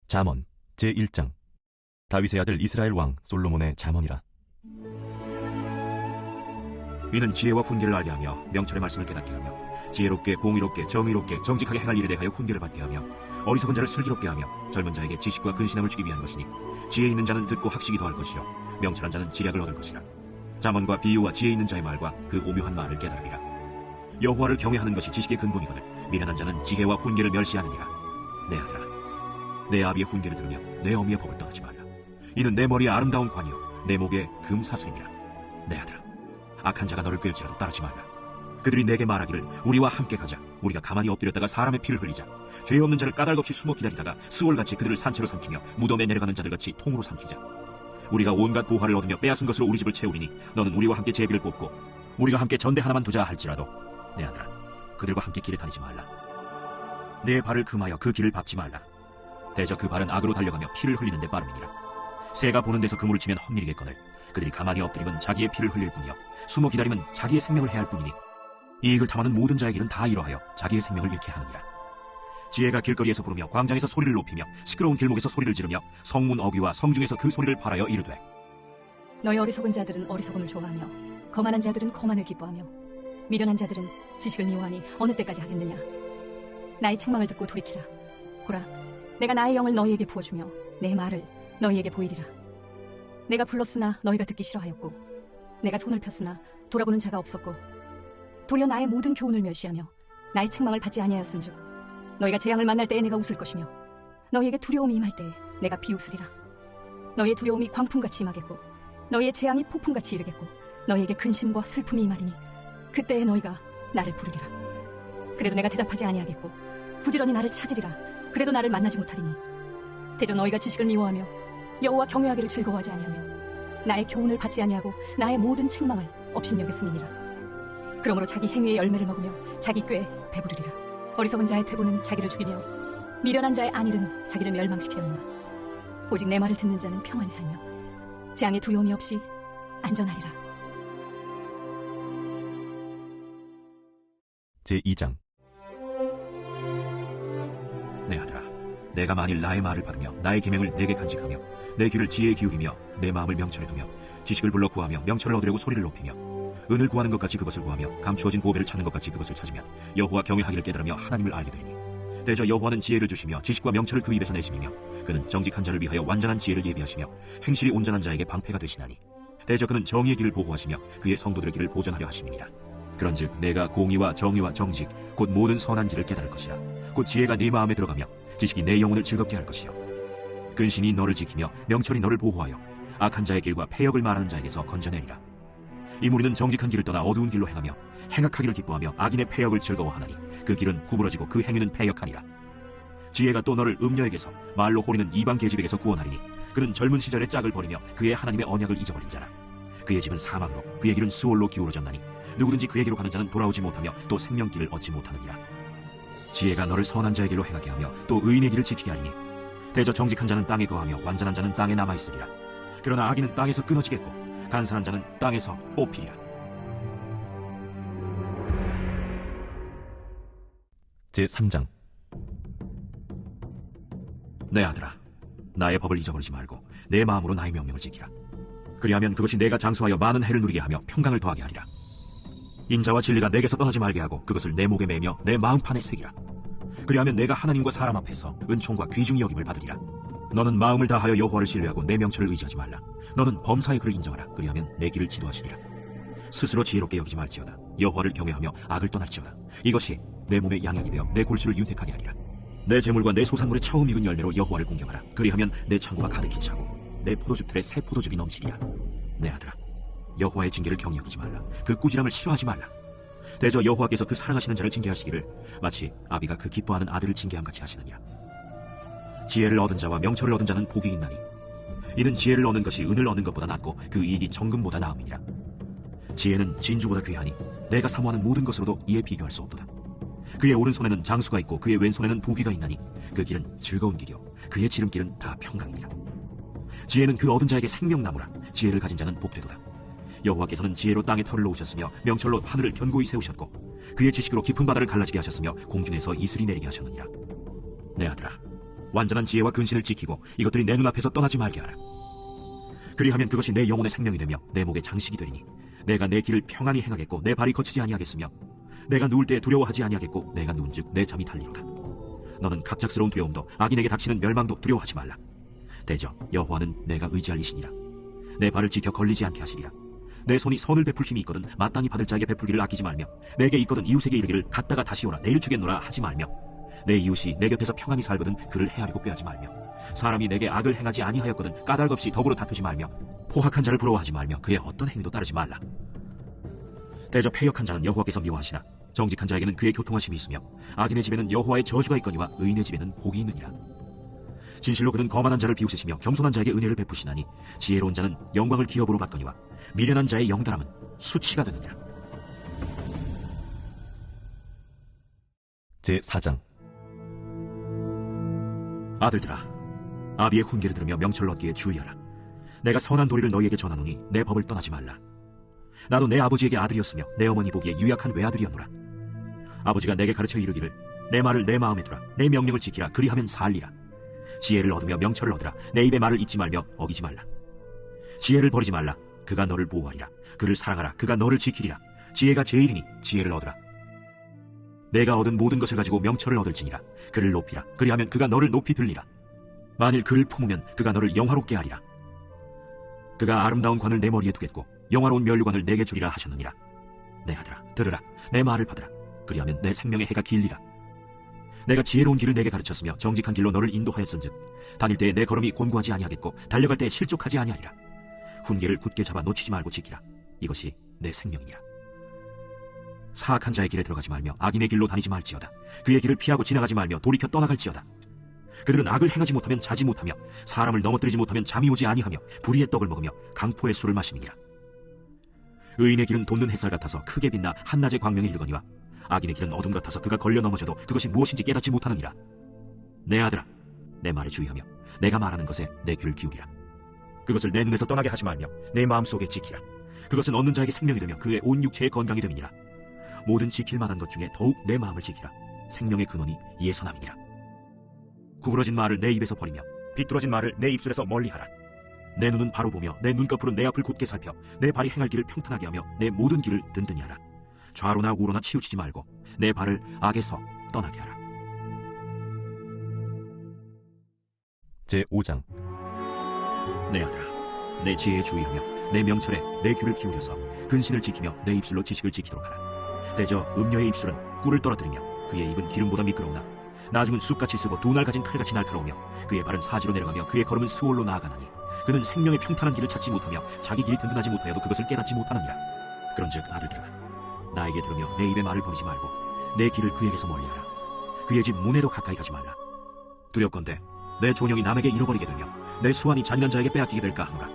잠언 제1장. 다윗의 아들 이스라엘 왕 솔로몬의 잠언이라. 이는 지혜와 훈계를 알게 하며 명철의 말씀을 깨닫게 하며 지혜롭게 공의롭게 정의롭게 정직하게 행할 일에 대하여 훈계를 받게 하며 어리석은 자를 슬기롭게 하며 젊은 자에게 지식과 근신함을 주기 위한 것이니 지혜 있는 자는 듣고 학식이 더할 것이요 명철한 자는 지략을 얻을 것이라. 잠언과 비유와 지혜 있는 자의 말과 그 오묘한 말을 깨달으리라. 여호와를 경외하는 것이 지식의 근본이거든 미련한 자는 지혜와 훈계를 멸시하느니라. 내 아들아, 내 아비의 훈계를 들으며 내 어미의 법을 떠나지 말라. 이는 내 머리에 아름다운 관이요 내 목에 금사슬이니라. 내 아들아, 악한 자가 너를 꿰을지라도 따르지 말라. 그들이 내게 말하기를 우리와 함께 가자. 우리가 가만히 엎드렸다가 사람의 피를 흘리자. 죄 없는 자를 까닭없이 숨어 기다리다가 수월같이 그들을 산채로 삼키며 무덤에 내려가는 자들같이 통으로 삼키자. 우리가 온갖 고화를 얻으며 빼앗은 것으로 우리 집을 채우리니 너는 우리와 함께 제비를 뽑고 우리가 함께 전대 하나만 두자 할지라도 내 아들아, 그들과 함께 길에 다니지 말라. 내 발을 금하여 그 길을 밟지 말라. 대저 그 발은 악으로 달려가며 피를 흘리는 데 빠름이니라. 새가 보는 데서 그물을 치면 헛일이겠거늘 그들이 가만히 엎드리면 자기의 피를 흘릴 뿐이요 숨어 기다리면 자기의 생명을 해할 뿐이니 이익을 탐하는 모든 자의 길은 다 이러하여 자기의 생명을 잃게 하느니라. 지혜가 길거리에서 부르며 광장에서 소리를 높이며 시끄러운 길목에서 소리를 지르며 성문 어귀와 성중에서 그 소리를 발하여 이르되 너희 어리석은 자들은 어리석음을 좋아하며 거만한 자들은 거만을 기뻐하며 미련한 자들은 지식을 미워하니 어느 때까지 하겠느냐. 나의 책망을 듣고 돌이키라. 보라, 내가 나의 영을 너희에게 부어주며 내 말을 너희에게 보이리라. 내가 불렀으나 너희가 듣기 싫어하였고 내가 손을 폈으나 돌아보는 자가 없었고 도리어 나의 모든 교훈을 멸시하며 나의 책망을 받지 아니하였은즉 너희가 재앙을 만날 때에 내가 웃을 것이며 너희에게 두려움이 임할 때에 내가 비웃으리라. 너희의 두려움이 광풍같이 임하겠고 너희의 재앙이 폭풍같이 이르겠고 너희에게 근심과 슬픔이 임하리니 그때에 너희가 나를 부르리라. 그래도 내가 대답하지 아니하겠고 부지런히 나를 찾으리라. 그래도 나를 만나지 못하리니 대저 너희가 지식을 미워하며 여호와 경외하기를 즐거워하지 아니하며 나의 교훈을 받지 아니하고 나의 모든 책망을 업신여겼음이니라. 그러므로 자기 행위의 열매를 먹으며 자기 꾀에 배부르리라. 어리석은 자의 퇴보는 자기를 죽이며 미련한 자의 안일은 자기를 멸망시키려니와 오직 내 말을 듣는 자는 평안히 살며 재앙의 두려움이 없이 안전하리라. 제2장. 내 아들아, 내가 만일 나의 말을 받으며 나의 계명을 내게 간직하며 내 귀를 지혜에 기울이며 내 마음을 명철에 두며 지식을 불러 구하며 명철을 얻으려고 소리를 높이며 은을 구하는 것 같이 그것을 구하며 감추어진 보배를 찾는 것 같이 그것을 찾으면 여호와 경외하기를 깨달으며 하나님을 알게 되리니 대저 여호와는 지혜를 주시며 지식과 명철을 그 입에서 내심이며 그는 정직한 자를 위하여 완전한 지혜를 예비하시며 행실이 온전한 자에게 방패가 되시나니 대저 그는 정의의 길을 보호하시며 그의 성도들의 길을 보전하려 하심이니라. 그런즉 내가 공의와 정의와 정직 곧 모든 선한 길을 깨달을 것이라. 곧 지혜가 네 마음에 들어가며 지식이 내 영혼을 즐겁게 할 것이요 근신이 너를 지키며 명철이 너를 보호하여 악한 자의 길과 패역을 말하는 자에게서 건져내리라. 이 무리는 정직한 길을 떠나 어두운 길로 행하며 행악하기를 기뻐하며 악인의 패역을 즐거워하나니 그 길은 구부러지고 그 행위는 패역하니라. 지혜가 또 너를 음녀에게서 말로 호리는 이방 계집에게서 구원하리니 그는 젊은 시절의 짝을 버리며 그의 하나님의 언약을 잊어버린 자라. 그의 집은 사망으로 그의 길은 스올로 기울어졌나니 누구든지 그의 길로 가는 자는 돌아오지 못하며 또 생명길을 얻지 못하느니라. 지혜가 너를 선한 자의 길로 행하게 하며 또 의인의 길을 지키게 하리니 대저 정직한 자는 땅에 거하며 완전한 자는 땅에 남아있으리라. 그러나 악인은 땅에서 끊어지겠고 간사한 자는 땅에서 뽑히리라. 제3장. 내 아들아, 나의 법을 잊어버리지 말고 내 마음으로 나의 명령을 지키라. 그리하면 그것이 내가 장수하여 많은 해를 누리게 하며 평강을 더하게 하리라. 인자와 진리가 내게서 떠나지 말게 하고 그것을 내 목에 매며 내 마음판에 새기라. 그리하면 내가 하나님과 사람 앞에서 은총과 귀중히 여김을 받으리라. 너는 마음을 다하여 여호와를 신뢰하고 내 명철을 의지하지 말라. 너는 범사의 그를 인정하라. 그리하면 내 길을 지도하시리라. 스스로 지혜롭게 여기지 말지어다. 여호와를 경외하며 악을 떠날지어다. 이것이 내 몸의 양약이 되어 내 골수를 윤택하게 하리라. 내 재물과 내 소산물의 처음 익은 열매로 여호와를 공경하라. 그리하면 내 창고가 가득히 차고 내 포도즙 틀에 새 포도즙이 넘치리라. 내 아들아, 여호와의 징계를 경히 여기지 말라. 그 꾸지람을 싫어하지 말라. 대저 여호와께서 그 사랑하시는 자를 징계하시기를 마치 아비가 그 기뻐하는 아들을 징계함 같이 하시느니라. 지혜를 얻은 자와 명철을 얻은 자는 복이 있나니 이는 지혜를 얻는 것이 은을 얻는 것보다 낫고 그 이익이 정금보다 나음이니라. 지혜는 진주보다 귀하니 내가 사모하는 모든 것으로도 이에 비교할 수 없도다. 그의 오른손에는 장수가 있고 그의 왼손에는 부귀가 있나니 그 길은 즐거운 길이요 그의 지름길은 다 평강이니라. 지혜는 그 얻은 자에게 생명나무라. 지혜를 가진 자는 복되도다. 여호와께서는 지혜로 땅의 털을 놓으셨으며 명철로 하늘을 견고히 세우셨고 그의 지식으로 깊은 바다를 갈라지게 하셨으며 공중에서 이슬이 내리게 하셨느니라. 내 아들아, 완전한 지혜와 근신을 지키고 이것들이 내 눈앞에서 떠나지 말게 하라. 그리하면 그것이 내 영혼의 생명이 되며 내 목의 장식이 되리니 내가 내 길을 평안히 행하겠고 내 발이 거치지 아니하겠으며 내가 누울 때 두려워하지 아니하겠고 내가 누운즉 내 잠이 달리로다. 너는 갑작스러운 두려움도 악인에게 닥치는 멸망도 두려워하지 말라. 대저 여호와는 내가 의지할 이시니라. 내 발을 지켜 걸리지 않게 하시리라. 내 손이 선을 베풀 힘이 있거든 마땅히 받을 자에게 베풀기를 아끼지 말며 내게 있거든 이웃에게 이르기를 갔다가 다시 오라 내일 주겠노라 하지 말며 내 이웃이 내 곁에서 평안히 살거든 그를 헤아리고 꾀하지 말며 사람이 내게 악을 행하지 아니하였거든 까닭 없이 더불어 다투지 말며 포학한 자를 부러워하지 말며 그의 어떤 행위도 따르지 말라. 대저 패역한 자는 여호와께서 미워하시나 정직한 자에게는 그의 교통하심이 있으며 악인의 집에는 여호와의 저주가 있거니와 의인의 집에는 복이 있느니라. 진실로 그는 거만한 자를 비우시며 겸손한 자에게 은혜를 베푸시나니 지혜로운 자는 영광을 기업으로 받거니와 미련한 자의 영달함은 수치가 되느니라. 제4장. 아들들아, 아비의 훈계를 들으며 명철을 얻기에 주의하라. 내가 선한 도리를 너희에게 전하노니 내 법을 떠나지 말라. 나도 내 아버지에게 아들이었으며 내 어머니 보기에 유약한 외아들이었노라. 아버지가 내게 가르쳐 이르기를 내 말을 내 마음에 두라. 내 명령을 지키라. 그리하면 살리라. 지혜를 얻으며 명철을 얻으라. 내 입의 말을 잊지 말며 어기지 말라. 지혜를 버리지 말라. 그가 너를 보호하리라. 그를 사랑하라. 그가 너를 지키리라. 지혜가 제일이니 지혜를 얻으라. 내가 얻은 모든 것을 가지고 명철을 얻을지니라. 그를 높이라. 그리하면 그가 너를 높이 들리라. 만일 그를 품으면 그가 너를 영화롭게 하리라. 그가 아름다운 관을 내 머리에 두겠고 영화로운 면류관을 내게 주리라 하셨느니라. 내 아들아, 들으라. 내 말을 받으라. 그리하면 내 생명의 해가 길리라. 내가 지혜로운 길을 내게 가르쳤으며 정직한 길로 너를 인도하였은즉 다닐 때에 내 걸음이 곤고하지 아니하겠고 달려갈 때에 실족하지 아니하리라. 훈계를 굳게 잡아 놓치지 말고 지키라. 이것이 내 생명이니라. 사악한 자의 길에 들어가지 말며 악인의 길로 다니지 말지어다. 그의 길을 피하고 지나가지 말며 돌이켜 떠나갈지어다. 그들은 악을 행하지 못하면 자지 못하며 사람을 넘어뜨리지 못하면 잠이 오지 아니하며 불의의 떡을 먹으며 강포의 술을 마시느니라. 의인의 길은 돋는 햇살 같아서 크게 빛나 한낮의 광명에 이르거니와 악인의 길은 어둠 같아서 그가 걸려 넘어져도 그것이 무엇인지 깨닫지 못하느니라. 내 아들아, 내 말에 주의하며 내가 말하는 것에 내 귀를 기울이라. 그것을 내 눈에서 떠나게 하지 말며 내 마음속에 지키라. 그것은 얻는 자에게 생명이 되며 그의 온 육체의 건강이 됨이니라. 모든 지킬 만한 것 중에 더욱 내 마음을 지키라. 생명의 근원이 이에 선함이니라. 구부러진 말을 내 입에서 버리며 비뚤어진 말을 내 입술에서 멀리하라. 내 눈은 바로 보며 내 눈꺼풀은 내 앞을 굳게 살펴 내 발이 행할 길을 평탄하게 하며 내 모든 길을 든든히 하라. 좌로나 우로나 치우치지 말고 내 발을 악에서 떠나게 하라. 제5장. 내 아들아, 내 지혜에 주의하며 내 명철에 내 귀를 기울여서 근신을 지키며 내 입술로 지식을 지키도록 하라. 대저 음녀의 입술은 꿀을 떨어뜨리며 그의 입은 기름보다 미끄러우나 나중은 쑥같이 쓰고 두 날 가진 칼같이 날카로우며 그의 발은 사지로 내려가며 그의 걸음은 수월로 나아가나니 그는 생명의 평탄한 길을 찾지 못하며 자기 길이 든든하지 못하여도 그것을 깨닫지 못하느니라. 그런즉 아들들아, 나에게 들으며 내 입의 말을 버리지 말고 내 길을 그에게서 멀리하라. 그의 집 문에도 가까이 가지 말라. 두렵건대 내 존영이 남에게 잃어버리게 되며 내 수완이 잔인한 자에게 빼앗기게 될까 하노라.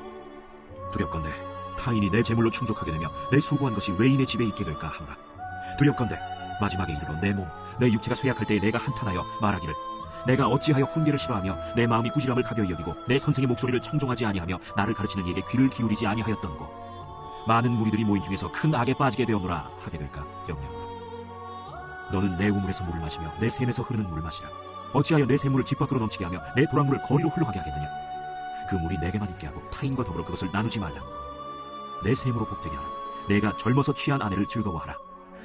두렵건대 타인이 내 재물로 충족하게 되며 내 수고한 것이 외인의 집에 있게 될까 하노라. 두렵건대 마지막에 이르러 내 몸, 내 육체가 쇠약할 때에 내가 한탄하여 말하기를 내가 어찌하여 훈계를 싫어하며 내 마음이 꾸지람을 가벼이 여기고 내 선생의 목소리를 청종하지 아니하며 나를 가르치는 이에게 귀를 기울이지 아니하였던고 많은 무리들이 모인 중에서 큰 악에 빠지게 되었노라 하게 될까 염려하노라. 너는 내 우물에서 물을 마시며 내 샘에서 흐르는 물을 마시라. 어찌하여 내 샘물을 집 밖으로 넘치게 하며 내 도랑물을 거리로 흘러가게 하겠느냐. 그 물이 내게만 있게 하고 타인과 더불어 그것을 나누지 말라. 내 샘으로 복되게 하라. 내가 젊어서 취한 아내를 즐거워하라.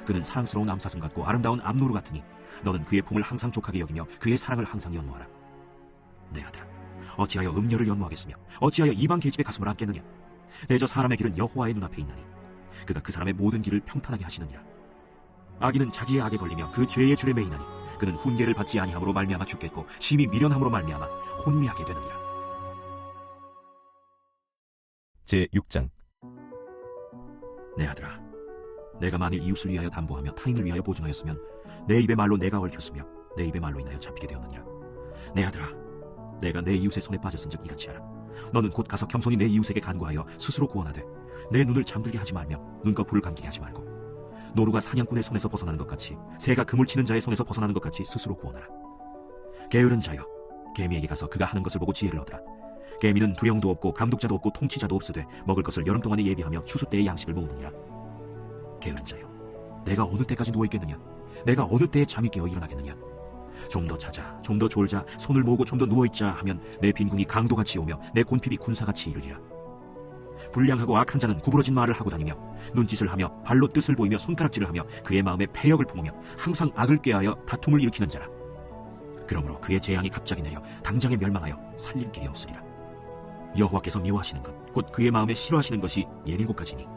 그는 사랑스러운 암사슴 같고 아름다운 암노루 같으니 너는 그의 품을 항상 족하게 여기며 그의 사랑을 항상 연모하라. 내 아들아, 어찌하여 음녀를 연모하겠으며 어찌하여 이방 계집의 가슴을 안겠느냐. 대저 사람의 길은 여호와의 눈앞에 있나니 그가 그 사람의 모든 길을 평탄하게 하시느니라. 악인은 자기의 악에 걸리며 그 죄의 줄에 매이나니 그는 훈계를 받지 아니함으로 말미암아 죽겠고 심히 미련함으로 말미암아 혼미하게 되느니라. 제6장. 내 아들아, 내가 만일 이웃을 위하여 담보하며 타인을 위하여 보증하였으면 내 입의 말로 내가 얽혔으며 내 입의 말로 인하여 잡히게 되었느니라. 내 아들아, 내가 내 이웃의 손에 빠졌은즉 이같이 하라. 너는 곧 가서 겸손히 내 이웃에게 간구하여 스스로 구원하되 내 눈을 잠들게 하지 말며 눈꺼풀을 감기게 하지 말고 노루가 사냥꾼의 손에서 벗어나는 것 같이 새가 그물 치는 자의 손에서 벗어나는 것 같이 스스로 구원하라. 게으른 자여, 개미에게 가서 그가 하는 것을 보고 지혜를 얻으라. 개미는 두령도 없고 감독자도 없고 통치자도 없으되 먹을 것을 여름 동안에 예비하며 추수 때의 양식을 모으느니라. 게으른 자여, 내가 어느 때까지 누워있겠느냐. 내가 어느 때에 잠이 깨어 일어나겠느냐. 좀 더 자자, 좀 더 졸자, 손을 모으고 좀 더 누워있자 하면 내 빈궁이 강도같이 오며 내 곤핍이 군사같이 이르리라. 불량하고 악한 자는 구부러진 말을 하고 다니며 눈짓을 하며 발로 뜻을 보이며 손가락질을 하며 그의 마음에 패역을 품으며 항상 악을 꾀하여 다툼을 일으키는 자라. 그러므로 그의 재앙이 갑자기 내려 당장에 멸망하여 살릴 길이 없으리라. 여호와께서 미워하시는 것, 곧 그의 마음에 싫어하시는 것이 7가지니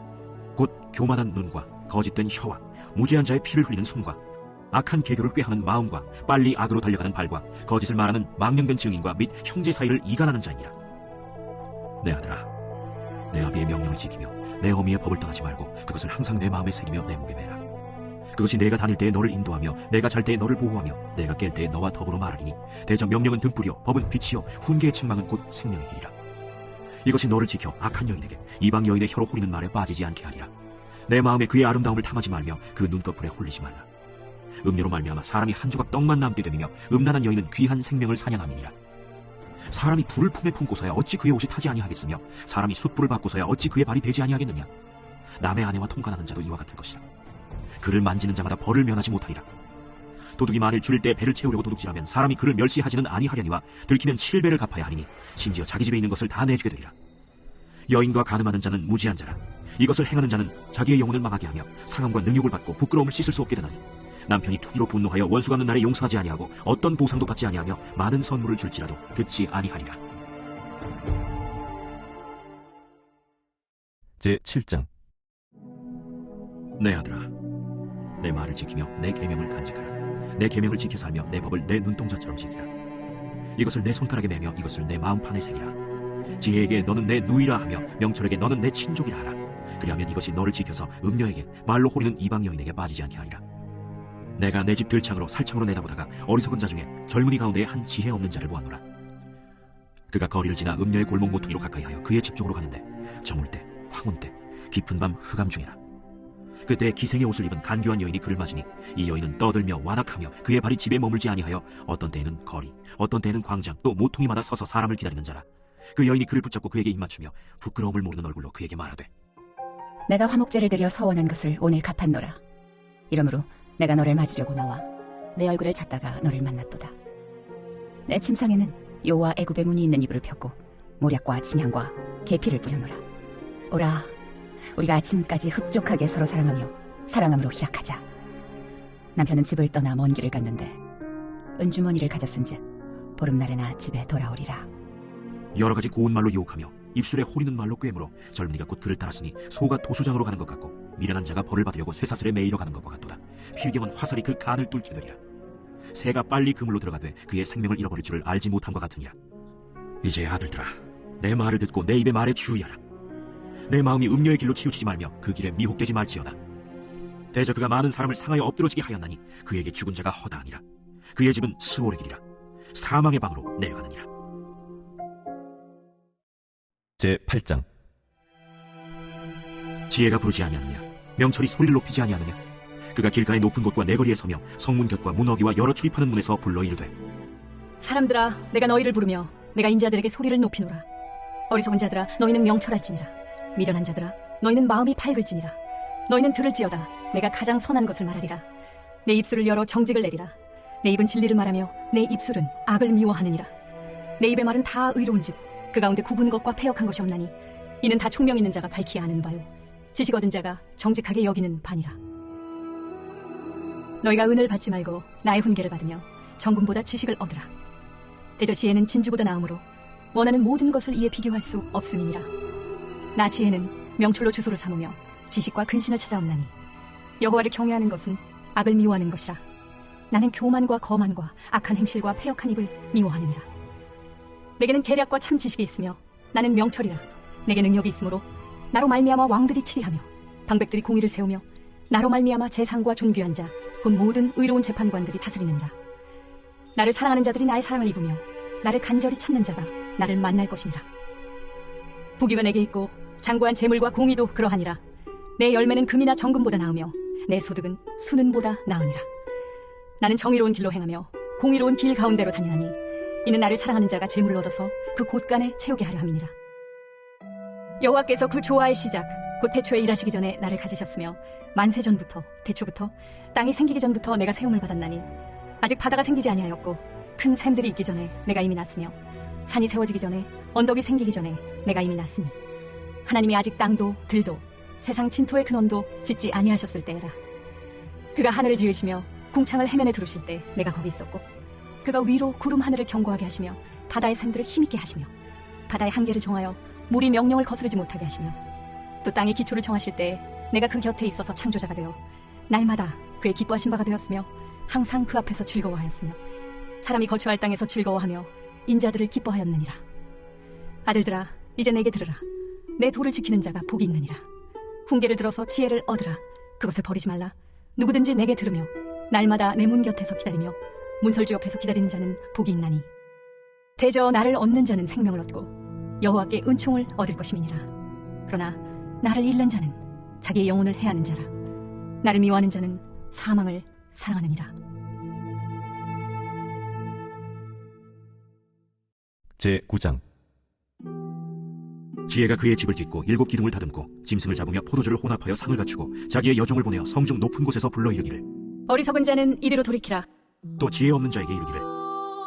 곧 교만한 눈과 거짓된 혀와 무죄한 자의 피를 흘리는 손과 악한 계교를 꾀하는 마음과 빨리 악으로 달려가는 발과 거짓을 말하는 망령된 증인과 및 형제 사이를 이간하는 자이니라. 내 아들아, 내 아비의 명령을 지키며 내 어미의 법을 떠나지 말고 그것을 항상 내 마음에 새기며 내 목에 매라. 그것이 내가 다닐 때에 너를 인도하며 내가 잘 때에 너를 보호하며 내가 깰 때에 너와 더불어 말하리니 대저 명령은 등불이요 법은 빛이요 훈계의 책망은 곧 생명의 길이라. 이것이 너를 지켜 악한 여인에게 이방 여인의 혀로 홀리는 말에 빠지지 않게 하리라. 내 마음에 그의 아름다움을 탐하지 말며 그 눈꺼풀에 홀리지 말라. 음료로 말미암아 사람이 한 조각 떡만 남게 되며 음란한 여인은 귀한 생명을 사냥함이니라. 사람이 불을 품에 품고서야 어찌 그의 옷이 타지 아니하겠으며 사람이 숯불을 받고서야 어찌 그의 발이 되지 아니하겠느냐. 남의 아내와 통관하는 자도 이와 같을 것이라. 그를 만지는 자마다 벌을 면하지 못하리라. 도둑이 만일 줄일 때 배를 채우려고 도둑질하면 사람이 그를 멸시하지는 아니하려니와 들키면 7배를 갚아야 하리니 심지어 자기 집에 있는 것을 다 내주게 되리라. 여인과 간음하는 자는 무지한 자라. 이것을 행하는 자는 자기의 영혼을 망하게 하며 상함과 능욕을 받고 부끄러움을 씻을 수 없게 되나니 남편이 투기로 분노하여 원수 갚는 날에 용서하지 아니하고 어떤 보상도 받지 아니하며 많은 선물을 줄지라도 듣지 아니하리라. 제7장. 내 아들아, 내 말을 지키며 내 계명을 간직하라. 내 계명을 지켜 살며 내 법을 내 눈동자처럼 지키라. 이것을 내 손가락에 매며 이것을 내 마음판에 새기라. 지혜에게 너는 내 누이라 하며 명철에게 너는 내 친족이라 하라. 그리하면 이것이 너를 지켜서 음녀에게 말로 호리는 이방 여인에게 빠지지 않게 하리라. 내가 내 집 들창으로 살창으로 내다보다가 어리석은 자 중에 젊은이 가운데 한 지혜 없는 자를 보았노라. 그가 거리를 지나 음녀의 골목 모퉁이로 가까이 하여 그의 집 쪽으로 가는데 저물 때, 황혼 때, 깊은 밤 흑암 중이라. 그때 기생의 옷을 입은 간교한 여인이 그를 맞으니 이 여인은 떠들며 완악하며 그의 발이 집에 머물지 아니하여 어떤 때에는 거리, 어떤 때에는 광장, 또 모퉁이마다 서서 사람을 기다리는 자라. 그 여인이 그를 붙잡고 그에게 입맞추며 부끄러움을 모르는 얼굴로 그에게 말하되 내가 화목제를 드려 서원한 것을 오늘 갚았노라. 이러므로 내가 너를 맞으려고 나와 내 얼굴을 찾다가 너를 만났도다. 내 침상에는 요와 애굽의 문이 있는 이불을 폈고 모략과 침향과 계피를 뿌려놓으라. 오라, 우리가 아침까지 흡족하게 서로 사랑하며 사랑함으로 희락하자. 남편은 집을 떠나 먼 길을 갔는데 은주머니를 가졌은즉 보름날에나 집에 돌아오리라. 여러 가지 고운 말로 유혹하며 입술에 호리는 말로 꿰물어 젊은이가 곧 그를 따랐으니 소가 도수장으로 가는 것 같고 미련한 자가 벌을 받으려고 쇠사슬에 매이러 가는 것과 같도다. 필경은 화살이 그 간을 뚫게 되리라. 새가 빨리 그물로 들어가되 그의 생명을 잃어버릴 줄을 알지 못함과 같으니라. 이제 아들들아, 내 말을 듣고 내 입의 말에 주의하라. 내 마음이 음녀의 길로 치우치지 말며 그 길에 미혹되지 말지어다. 대저 그가 많은 사람을 상하여 엎드러지게 하였나니 그에게 죽은 자가 허다하니라. 그의 집은 스올의 길이라. 사망의 방으로 내려가느니라. 제8장. 지혜가 부르지 아니하느냐? 명철이 소리를 높이지 아니하느냐? 그가 길가의 높은 곳과 내거리에 서며 성문 곁과 문어기와 여러 출입하는 문에서 불러 이르되 사람들아, 내가 너희를 부르며 내가 인자들에게 소리를 높이노라. 어리석은 자들아, 너희는 명철할지니라. 미련한 자들아, 너희는 마음이 밝을지니라. 너희는 들을지어다. 내가 가장 선한 것을 말하리라. 내 입술을 열어 정직을 내리라. 내 입은 진리를 말하며 내 입술은 악을 미워하느니라. 내 입의 말은 다 의로운즉 그 가운데 굽은 것과 패역한 것이 없나니 이는 다 총명 있는 자가 밝히 아는 바요 지식 얻은 자가 정직하게 여기는 바니라. 너희가 은을 받지 말고 나의 훈계를 받으며 정금보다 지식을 얻으라. 대저 지혜는 진주보다 나음으로 원하는 모든 것을 이에 비교할 수 없음이니라. 나 지혜는 명철로 주소를 삼으며 지식과 근신을 찾아옵나니 여호와를 경외하는 것은 악을 미워하는 것이라. 나는 교만과 거만과 악한 행실과 패역한 입을 미워하느니라. 내게는 계략과 참 지식이 있으며 나는 명철이라. 내게 능력이 있으므로 나로 말미암아 왕들이 치리하며 방백들이 공의를 세우며 나로 말미암아 재상과 존귀한 자 곧 모든 의로운 재판관들이 다스리느니라. 나를 사랑하는 자들이 나의 사랑을 입으며 나를 간절히 찾는 자가 나를 만날 것이니라. 부귀가 내게 있고 장구한 재물과 공의도 그러하니라. 내 열매는 금이나 정금보다 나으며 내 소득은 수는보다 나으니라. 나는 정의로운 길로 행하며 공의로운 길 가운데로 다니나니 이는 나를 사랑하는 자가 재물을 얻어서 그 곳간에 채우게 하려 함이니라. 여호와께서 그 조화의 시작 곧 태초에 일하시기 전에 나를 가지셨으며 만세 전부터 태초부터 땅이 생기기 전부터 내가 세움을 받았나니 아직 바다가 생기지 아니하였고 큰 샘들이 있기 전에 내가 이미 났으며 산이 세워지기 전에 언덕이 생기기 전에 내가 이미 났으니 하나님이 아직 땅도 들도 세상 진토의 근원도 짓지 아니하셨을 때라. 그가 하늘을 지으시며 궁창을 해면에 두르실 때 내가 거기 있었고 그가 위로 구름 하늘을 견고하게 하시며 바다의 샘들을 힘있게 하시며 바다의 한계를 정하여 물이 명령을 거스르지 못하게 하시며 또 땅의 기초를 정하실 때 내가 그 곁에 있어서 창조자가 되어 날마다 그의 기뻐하신 바가 되었으며 항상 그 앞에서 즐거워하였으며 사람이 거주할 땅에서 즐거워하며 인자들을 기뻐하였느니라. 아들들아, 이제 내게 들으라. 내 도를 지키는 자가 복이 있느니라. 훈계를 들어서 지혜를 얻으라. 그것을 버리지 말라. 누구든지 내게 들으며 날마다 내 문 곁에서 기다리며 문설주 옆에서 기다리는 자는 복이 있나니 대저 나를 얻는 자는 생명을 얻고 여호와께 은총을 얻을 것임이니라. 그러나 나를 잃는 자는 자기의 영혼을 해하는 자라. 나를 미워하는 자는 사망을 사랑하느니라. 제9장. 지혜가 그의 집을 짓고 7 기둥을 다듬고 짐승을 잡으며 포도주를 혼합하여 상을 갖추고 자기의 여종을 보내어 성중 높은 곳에서 불러 이르기를 어리석은 자는 이리로 돌이키라. 또 지혜 없는 자에게 이르기를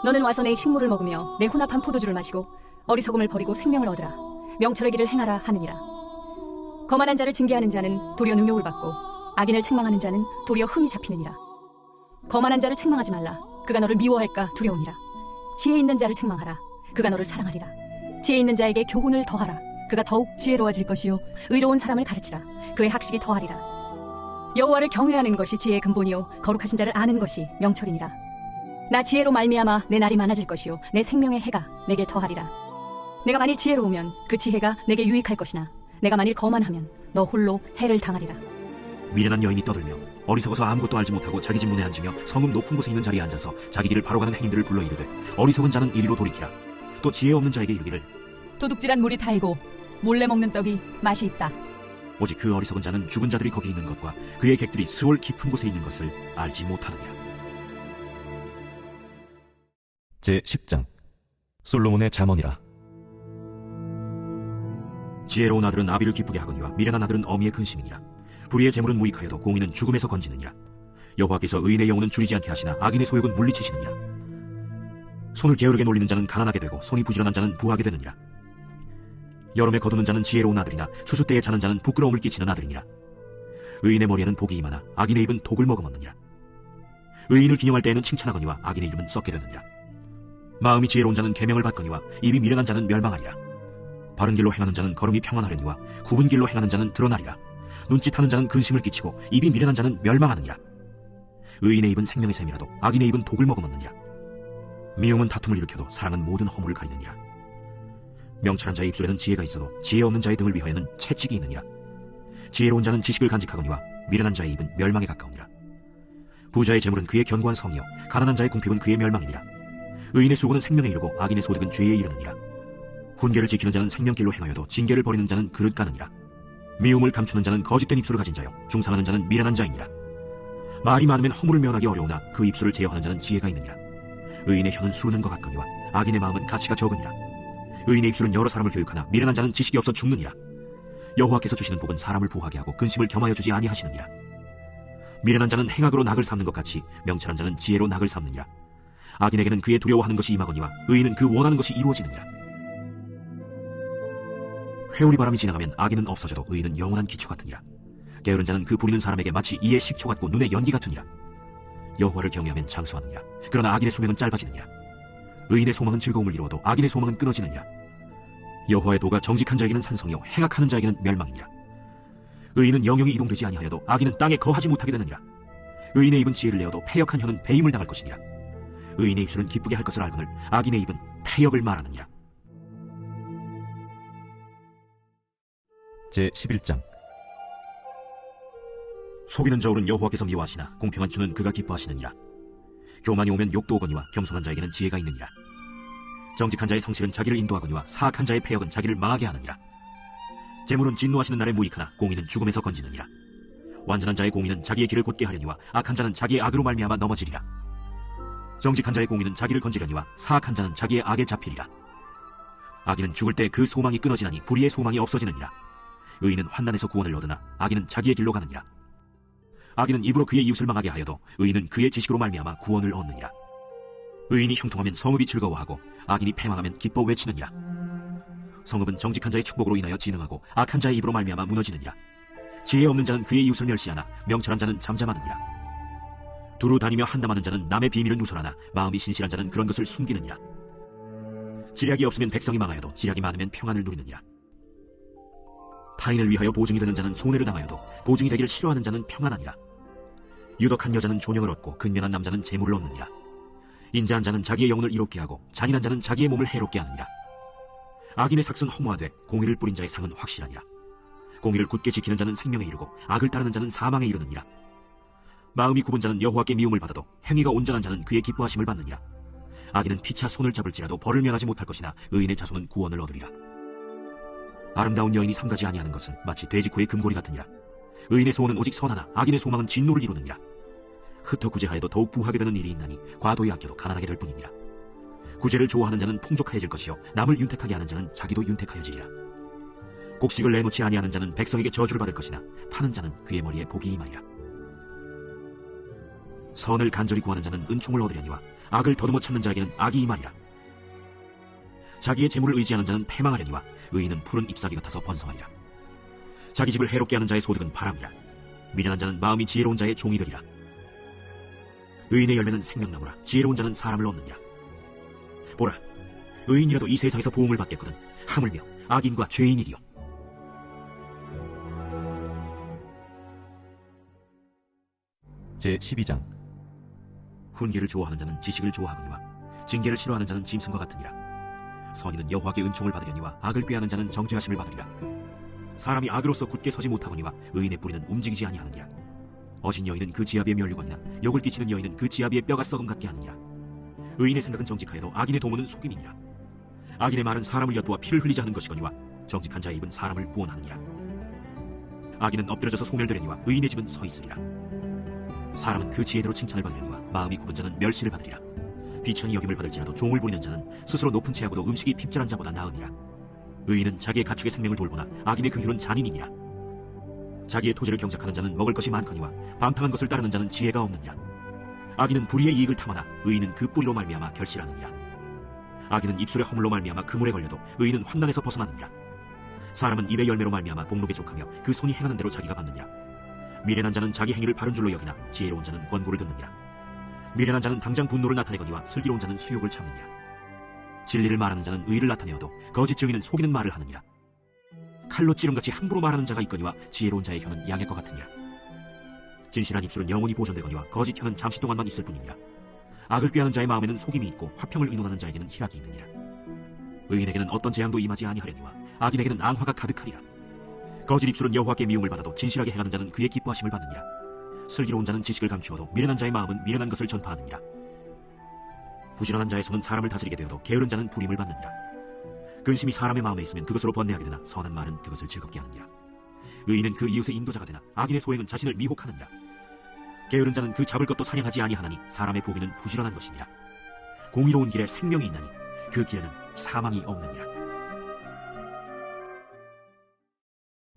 너는 와서 내 식물을 먹으며 내 혼합한 포도주를 마시고 어리석음을 버리고 생명을 얻으라. 명철의 길을 행하라 하느니라. 거만한 자를 징계하는 자는 도리어 능욕을 받고 악인을 책망하는 자는 도리어 흠이 잡히느니라. 거만한 자를 책망하지 말라. 그가 너를 미워할까 두려우니라. 지혜 있는 자를 책망하라. 그가 너를 사랑하리라. 지혜 있는 자에게 교훈을 더하라. 그가 더욱 지혜로워질 것이요 의로운 사람을 가르치라. 그의 학식이 더하리라. 여호와를 경외하는 것이 지혜의 근본이요 거룩하신 자를 아는 것이 명철이니라. 나 지혜로 말미암아 내 날이 많아질 것이요 내 생명의 해가 내게 더하리라. 내가 만일 지혜로우면 그 지혜가 내게 유익할 것이나 내가 만일 거만하면 너 홀로 해를 당하리라. 미련한 여인이 떠들며 어리석어서 아무것도 알지 못하고 자기 집 문에 앉으며 성읍 높은 곳에 있는 자리에 앉아서 자기 길을 바로 가는 행인들을 불러 이르되 어리석은 자는 이리로 돌이키라. 또 지혜 없는 자에게 이르기를 도둑질한 물이 달고 몰래 먹는 떡이 맛이 있다. 오직 그 어리석은 자는 죽은 자들이 거기 있는 것과 그의 객들이 스올 깊은 곳에 있는 것을 알지 못하느니라. 제10장. 솔로몬의 잠언이라. 지혜로운 아들은 아비를 기쁘게 하거니와 미련한 아들은 어미의 근심이니라. 불의의 재물은 무익하여도 공의는 죽음에서 건지느니라. 여호와께서 의인의 영혼은 줄이지 않게 하시나 악인의 소욕은 물리치시느니라. 손을 게으르게 놀리는 자는 가난하게 되고 손이 부지런한 자는 부하게 되느니라. 여름에 거두는 자는 지혜로운 아들이나 추수 때에 자는 자는 부끄러움을 끼치는 아들이니라. 의인의 머리에는 복이 임하나 악인의 입은 독을 머금었느니라. 의인을 기념할 때에는 칭찬하거니와 악인의 이름은 썩게 되느니라. 마음이 지혜로운 자는 계명을 받거니와 입이 미련한 자는 멸망하리라. 바른 길로 행하는 자는 걸음이 평안하려니와 굽은 길로 행하는 자는 드러나리라. 눈짓하는 자는 근심을 끼치고 입이 미련한 자는 멸망하느니라. 의인의 입은 생명의 샘이라도 악인의 입은 독을 머금었느니라. 미움은 다툼을 일으켜도 사랑은 모든 허물을 가리느니라. 명철한 자의 입술에는 지혜가 있어도 지혜 없는 자의 등을 위하여는 채찍이 있느니라. 지혜로운 자는 지식을 간직하거니와 미련한 자의 입은 멸망에 가까우니라. 부자의 재물은 그의 견고한 성이요 가난한 자의 궁핍은 그의 멸망이니라. 의인의 수고는 생명에 이르고 악인의 소득은 죄에 이르느니라. 훈계를 지키는 자는 생명길로 행하여도 징계를 버리는 자는 그릇 가느니라. 미움을 감추는 자는 거짓된 입술을 가진 자요 중상하는 자는 미련한 자이니라. 말이 많으면 허물을 면하기 어려우나 그 입술을 제어하는 자는 지혜가 있느니라. 의인의 혀는 수르는 것 같거니와 악인의 마음은 가치가 적으니라. 의인의 입술은 여러 사람을 교육하나 미련한 자는 지식이 없어 죽느니라. 여호와께서 주시는 복은 사람을 부하게 하고 근심을 겸하여 주지 아니하시느니라. 미련한 자는 행악으로 낙을 삼는 것 같이 명철한 자는 지혜로 낙을 삼느니라. 악인에게는 그의 두려워하는 것이 임하거니와 의인은 그 원하는 것이 이루어지느니라. 회오리 바람이 지나가면 악인은 없어져도 의인은 영원한 기초 같으니라. 게으른 자는 그 부리는 사람에게 마치 이의 식초 같고 눈의 연기 같으니라. 여호와를 경외하면 장수하느니라. 그러나 악인의 수명은 짧아지느니라. 의인의 소망은 즐거움을 이루어도 악인의 소망은 끊어지느니라. 여호와의 도가 정직한 자에게는 산성이요 행악하는 자에게는 멸망이니라. 의인은 영영이 이동되지 아니하여도 악인은 땅에 거하지 못하게 되느니라. 의인의 입은 지혜를 내어도 패역한 혀는 배임을 당할 것이니라. 의인의 입술은 기쁘게 할 것을 알거늘 악인의 입은 패역을 말하느니라. 제11장. 속이는 저울은 여호와께서 미워하시나 공평한 주는 그가 기뻐하시느니라. 교만이 오면 욕도 오거니와 겸손한 자에게는 지혜가 있느니라. 정직한 자의 성실은 자기를 인도하거니와 사악한 자의 패역은 자기를 망하게 하느니라. 재물은 진노하시는 날에 무익하나 공의는 죽음에서 건지느니라. 완전한 자의 공의는 자기의 길을 곧게 하려니와 악한 자는 자기의 악으로 말미암아 넘어지리라. 정직한 자의 공의는 자기를 건지려니와 사악한 자는 자기의 악에 잡히리라. 악인은 죽을 때 그 소망이 끊어지나니 불의의 소망이 없어지느니라. 의인은 환난에서 구원을 얻으나 악인은 자기의 길로 가느니라. 악인은 입으로 그의 이웃을 망하게 하여도 의인은 그의 지식으로 말미암아 구원을 얻느니라. 의인이 형통하면 성읍이 즐거워하고 악인이 패망하면 기뻐 외치느니라. 성읍은 정직한 자의 축복으로 인하여 진흥하고 악한 자의 입으로 말미암아 무너지느니라. 지혜 없는 자는 그의 이웃을 멸시하나 명철한 자는 잠잠하느니라. 두루 다니며 한담하는 자는 남의 비밀을 누설하나 마음이 신실한 자는 그런 것을 숨기느니라. 지략이 없으면 백성이 망하여도 지략이 많으면 평안을 누리느니라. 타인을 위하여 보증이 되는 자는 손해를 당하여도 보증이 되기를 싫어하는 자는 평안하니라. 유덕한 여자는 존영을 얻고 근면한 남자는 재물을 얻느니라. 인자한 자는 자기의 영혼을 이롭게 하고 잔인한 자는 자기의 몸을 해롭게 하느니라. 악인의 삭은 허무하되 공의를 뿌린 자의 상은 확실하니라. 공의를 굳게 지키는 자는 생명에 이르고 악을 따르는 자는 사망에 이르느니라. 마음이 굽은 자는 여호와께 미움을 받아도 행위가 온전한 자는 그의 기뻐하심을 받느니라. 악인은 피차 손을 잡을지라도 벌을 면하지 못할 것이나 의인의 자손은 구원을 얻으리라. 아름다운 여인이 삼가지 아니하는 것은 마치 돼지코의 금고리 같으니라. 의인의 소원은 오직 선하나 악인의 소망은 진노를 이루느니라. 흩어 구제하여도 더욱 부하게 되는 일이 있나니 과도히 아껴도 가난하게 될 뿐이니라. 구제를 좋아하는 자는 풍족하여질 것이요 남을 윤택하게 하는 자는 자기도 윤택하여지리라. 곡식을 내놓지 아니하는 자는 백성에게 저주를 받을 것이나 파는 자는 그의 머리에 복이 임하리라. 선을 간절히 구하는 자는 은총을 얻으려니와 악을 더듬어 찾는 자에게는 악이 임하리라. 자기의 재물을 의지하는 자는 패망하려니와 의인은 푸른 잎사귀 같아서 번성하리라. 자기 집을 해롭게 하는 자의 소득은 바람이라. 미련한 자는 마음이 지혜로운 자의 종이 되리라. 의인의 열매는 생명나무라. 지혜로운 자는 사람을 얻느니라. 보라, 의인이라도 이 세상에서 보응을 받겠거든 하물며 악인과 죄인이리요. 제12장. 훈계를 좋아하는 자는 지식을 좋아하거니와 징계를 싫어하는 자는 짐승과 같으니라. 선인은 여호와께 은총을 받으려니와 악을 꾀하는 자는 정죄하심을 받으리라. 사람이 악으로서 굳게 서지 못하거니와 의인의 뿌리는 움직이지 아니하느니라. 어신 여인은 그 지아비의 면류관이나 욕을 끼치는 여인은 그 지아비의 뼈가 썩음 같게 하느니라. 의인의 생각은 정직하여도 악인의 도모는 속임이니라. 악인의 말은 사람을 엿보아 피를 흘리자 하는 것이거니와 정직한 자의 입은 사람을 구원하느니라. 악인은 엎드려져서 소멸되려니와 의인의 집은 서 있으리라. 사람은 그 지혜대로 칭찬을 받으려니와 마음이 굽은 자는 멸시를 받으리라. 비천히 여김을 받을지라도 종을 부리는 자는 스스로 높은 채하고도 음식이 핍절한 자보다 나으니라. 의인은 자기의 가축의 생명을 돌보나 악인의 긍휼은 잔인이니라. 자기의 토지를 경작하는 자는 먹을 것이 많거니와 방탕한 것을 따르는 자는 지혜가 없느니라. 악인은 불의의 이익을 탐하나 의인은 그 뿌리로 말미암아 결실하느니라. 악인은 입술의 허물로 말미암아 그물에 걸려도 의인은 환난에서 벗어나느니라. 사람은 입의 열매로 말미암아 복록에 족하며 그 손이 행하는 대로 자기가 받느니라. 미련한 자는 자기 행위를 바른 줄로 여기나 지혜로운 자는 권고를 듣느니라. 미련한 자는 당장 분노를 나타내거니와 슬기로운 자는 수욕을 참느니라. 진리를 말하는 자는 의를 나타내어도 거짓 증인은 속이는 말을 하느니라. 칼로 찌름같이 함부로 말하는 자가 있거니와 지혜로운 자의 혀는 양의 것 같으니라. 진실한 입술은 영원히 보존되거니와 거짓 혀는 잠시 동안만 있을 뿐이니라. 악을 꾀하는 자의 마음에는 속임이 있고 화평을 의논하는 자에게는 희락이 있느니라. 의인에게는 어떤 재앙도 임하지 아니하려니와 악인에게는 앙화가 가득하리라. 거짓 입술은 여호와께 미움을 받아도 진실하게 행하는 자는 그의 기뻐하심을 받느니라. 슬기로운 자는 지식을 감추어도 미련한 자의 마음은 미련한 것을 전파하느니라. 부지런한 자의 손은 사람을 다스리게 되어도 게으른 자는 불임을 받느니라. 근심이 사람의 마음에 있으면 그것으로 번뇌하게 되나 선한 말은 그것을 즐겁게 하느니라. 의인은 그 이웃의 인도자가 되나 악인의 소행은 자신을 미혹하느니라. 게으른 자는 그 잡을 것도 사냥하지 아니하나니 사람의 보기는 부지런한 것이니라. 공의로운 길에 생명이 있나니 그 길에는 사망이 없느니라.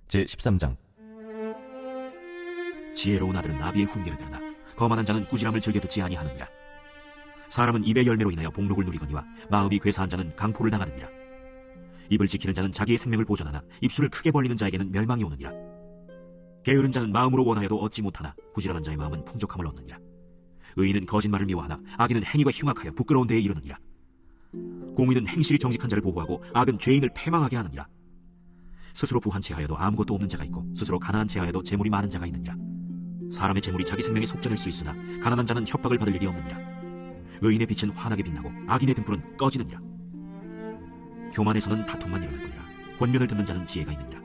제13장. 지혜로운 아들은 아비의 훈계를 들으나 거만한 자는 꾸지람을 즐겨 듣지 아니하느니라. 사람은 입의 열매로 인하여 복록을 누리거니와 마음이 괴사한 자는 강포를 당하느니라. 입을 지키는 자는 자기의 생명을 보존하나 입술을 크게 벌리는 자에게는 멸망이 오느니라. 게으른 자는 마음으로 원하여도 얻지 못하나 부지런한 자의 마음은 풍족함을 얻느니라. 의인은 거짓말을 미워하나 악인은 행위가 흉악하여 부끄러운 데에 이르느니라. 공의는 행실이 정직한 자를 보호하고 악은 죄인을 패망하게 하느니라. 스스로 부한 채하여도 아무것도 없는 자가 있고 스스로 가난한 채하여도 재물이 많은 자가 있느니라. 사람의 재물이 자기 생명에 속전일 수 있으나 가난한 자는 협박을 받을 일이 없느니라. 의인의 빛은 환하게 빛나고 악인의 등불은 꺼지느니라. 교만에서는 다툼만 일어날 뿐이라. 권면을 듣는 자는 지혜가 있느니라.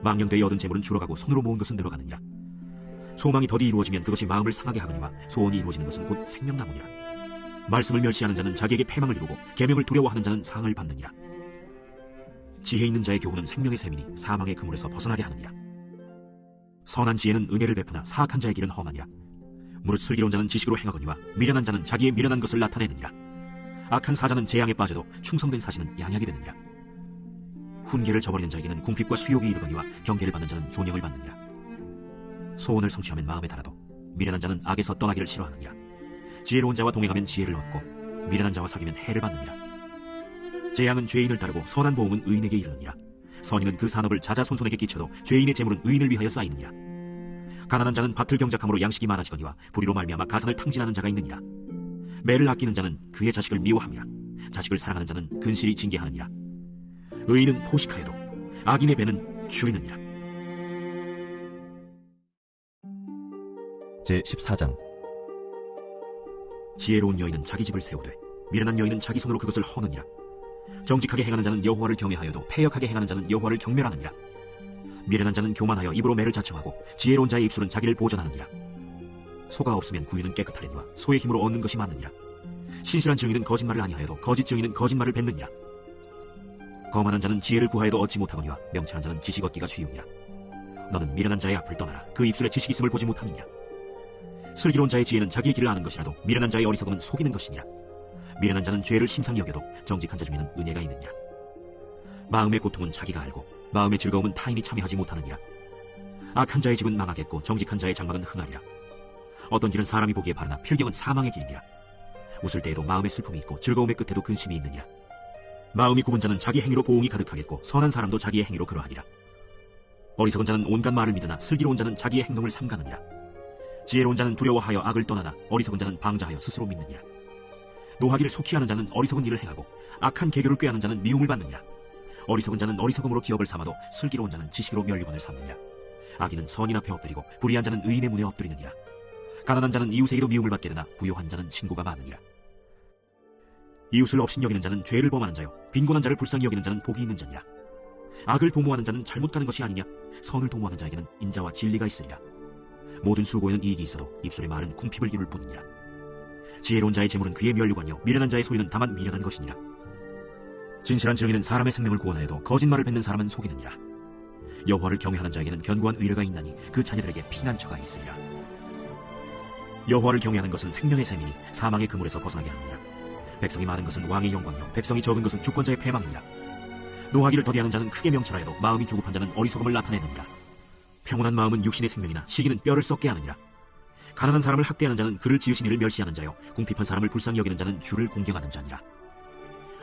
망령되이 얻은 재물은 줄어가고 손으로 모은 것은 늘어가느니라. 소망이 더디 이루어지면 그것이 마음을 상하게 하거니와 소원이 이루어지는 것은 곧 생명나무니라. 말씀을 멸시하는 자는 자기에게 패망을 이루고 계명을 두려워하는 자는 상을 받느니라. 지혜 있는 자의 교훈은 생명의 셈이니 사망의 그물에서 벗어나게 하느니라. 선한 지혜는 은혜를 베푸나 사악한 자의 길은 험하니라. 무릇 슬기로운 자는 지식으로 행하거니와 미련한 자는 자기의 미련한 것을 나타내느니라. 악한 사자는 재앙에 빠져도 충성된 사신은 양약이 되느니라. 훈계를 저버리는 자에게는 궁핍과 수욕이 이르거니와 경계를 받는 자는 존영을 받느니라. 소원을 성취하면 마음에 달아도 미련한 자는 악에서 떠나기를 싫어하느니라. 지혜로운 자와 동행하면 지혜를 얻고 미련한 자와 사귀면 해를 받느니라. 재앙은 죄인을 따르고 선한 보응은 의인에게 이르느니라. 선인은 그 산업을 자자손손에게 끼쳐도 죄인의 재물은 의인을 위하여 쌓이느니라. 가난한 자는 밭을 경작함으로 양식이 많아지거니와 불의로 말미암아 가산을 탕진하는 자가 있느니라. 매를 아끼는 자는 그의 자식을 미워함이라. 자식을 사랑하는 자는 근실이 징계하느니라. 의인은 포식하여도 악인의 배는 줄이느니라. 제14장. 지혜로운 여인은 자기 집을 세우되 미련한 여인은 자기 손으로 그것을 허느니라. 정직하게 행하는 자는 여호와를 경외하여도 패역하게 행하는 자는 여호와를 경멸하느니라. 미련한 자는 교만하여 입으로 매를 자청하고 지혜로운 자의 입술은 자기를 보전하느니라. 소가 없으면 구유는 깨끗하려니와 소의 힘으로 얻는 것이 많느니라. 신실한 증인은 거짓말을 아니하여도 거짓 증인은 거짓말을 뱉느니라. 거만한 자는 지혜를 구하여도 얻지 못하거니와 명철한 자는 지식 얻기가 쉬우니라. 너는 미련한 자의 앞을 떠나라. 그 입술에 지식이 있음을 보지 못함이니라. 슬기로운 자의 지혜는 자기의 길을 아는 것이라도 미련한 자의 어리석음은 속이는 것이니라. 미련한 자는 죄를 심상히 여겨도 정직한 자 중에는 은혜가 있느니라. 마음의 고통은 자기가 알고 마음의 즐거움은 타인이 참여하지 못하느니라. 악한 자의 집은 망하겠고 정직한 자의 장막은 흥하리라. 어떤 길은 사람이 보기에 바르나 필경은 사망의 길이니라. 웃을 때에도 마음의 슬픔이 있고 즐거움의 끝에도 근심이 있느니라. 마음이 굽은 자는 자기 행위로 보응이 가득하겠고 선한 사람도 자기의 행위로 그러하리라. 어리석은 자는 온갖 말을 믿으나 슬기로운 자는 자기의 행동을 삼가느니라. 지혜로운 자는 두려워하여 악을 떠나나 어리석은 자는 방자하여 스스로 믿느니라. 노하기를 속히 하는 자는 어리석은 일을 행하고 악한 계교를 꾀하는 자는 미움을 받느니라. 어리석은 자는 어리석음으로 기업을 삼아도 슬기로운 자는 지식으로 면류관을 삼느니라. 악인은 선인 앞에 엎드리고 불의한 자는 의인의 문에 엎드리느니라. 가난한 자는 이웃에게도 미움을 받게 되나 부요한 자는 친구가 많으니라. 이웃을 업신여기는 자는 죄를 범하는 자요 빈곤한 자를 불쌍히 여기는 자는 복이 있는 자니라. 악을 도모하는 자는 잘못 가는 것이 아니냐. 선을 도모하는 자에게는 인자와 진리가 있으리라. 모든 수고에는 이익이 있어도 입술의 말은 궁핍을 이룰 뿐이니라. 지혜로운 자의 재물은 그의 면류관이요 미련한 자의 소유는 다만 미련한 것이니라. 진실한 증인은 사람의 생명을 구원하여도 거짓말을 뱉는 사람은 속이느니라. 여호와를 경외하는 자에게는 견고한 의뢰가 있나니 그 자녀들에게 피난처가 있으리라. 여호와를 경외하는 것은 생명의 셈이니 사망의 그물에서 벗어나게 하느니라. 백성이 많은 것은 왕의 영광이요 백성이 적은 것은 주권자의 패망이니라. 노하기를 더디하는 자는 크게 명철하여도 마음이 조급한 자는 어리석음을 나타내느니라. 평온한 마음은 육신의 생명이나 시기는 뼈를 썩게 하느니라. 가난한 사람을 학대하는 자는 그를 지으신 이를 멸시하는 자요 궁핍한 사람을 불쌍히 여기는 자는 주를 공경하는 자니라.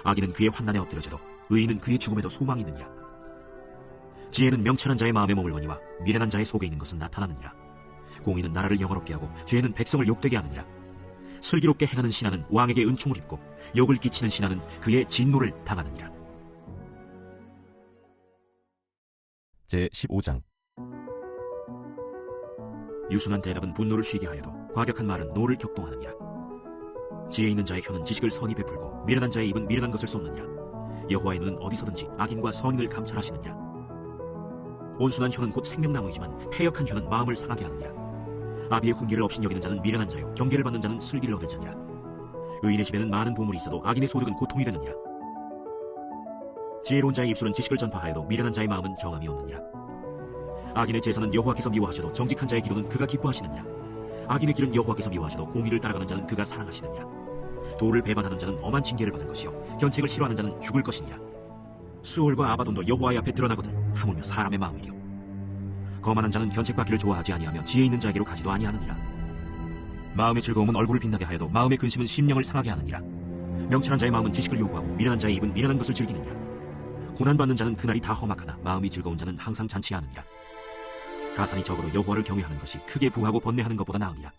악인은 그의 환난에 엎드려져도 의인은 그의 죽음에도 소망이 있느니라. 지혜는 명철한 자의 마음에 머물거니와 미련한 자의 속에 있는 것은 나타나느니라. 공의는 나라를 영화롭게 하고 죄는 백성을 욕되게 하느니라. 슬기롭게 행하는 신하는 왕에게 은총을 입고 욕을 끼치는 신하는 그의 진노를 당하느니라. 제15장. 유순한 대답은 분노를 쉬게 하여도 과격한 말은 노를 격동하느니라. 지혜 있는 자의 혀는 지식을 선히 베풀고 미련한 자의 입은 미련한 것을 쏟느니라. 여호와의 눈은 어디서든지 악인과 선인을 감찰하시느니라. 온순한 혀는 곧 생명나무이지만 패역한 혀는 마음을 상하게 하느니라. 아비의 훈계를 없인 여기는 자는 미련한 자요 경계를 받는 자는 슬기를 얻을 자니라. 의인의 집에는 많은 보물이 있어도 악인의 소득은 고통이 되느니라. 지혜로운 자의 입술은 지식을 전파하여도 미련한 자의 마음은 정함이 없느니라. 악인의 제사는 여호와께서 미워하셔도 정직한 자의 기도는 그가 기뻐하시느니라. 악인의 길은 여호와께서 미워하셔도 공의를 따라가는 자는 그가 사랑하시느니라. 도를 배반하는 자는 엄한 징계를 받을 것이요 견책을 싫어하는 자는 죽을 것이니라. 수월과 아바돈도 여호와의 앞에 드러나거든 하물며 사람의 마음이요 거만한 자는 견책받기를 좋아하지 아니하며 지혜 있는 자에게로 가지도 아니하느니라. 마음의 즐거움은 얼굴을 빛나게 하여도 마음의 근심은 심령을 상하게 하느니라. 명철한 자의 마음은 지식을 요구하고 미련한 자의 입은 미련한 것을 즐기느니라. 고난받는 자는 그날이 다 험악하나 마음이 즐거운 자는 항상 잔치하느니라. 가산이 적어도 여호와를 경외하는 것이 크게 부하고 번뇌하는 것보다 나으니라.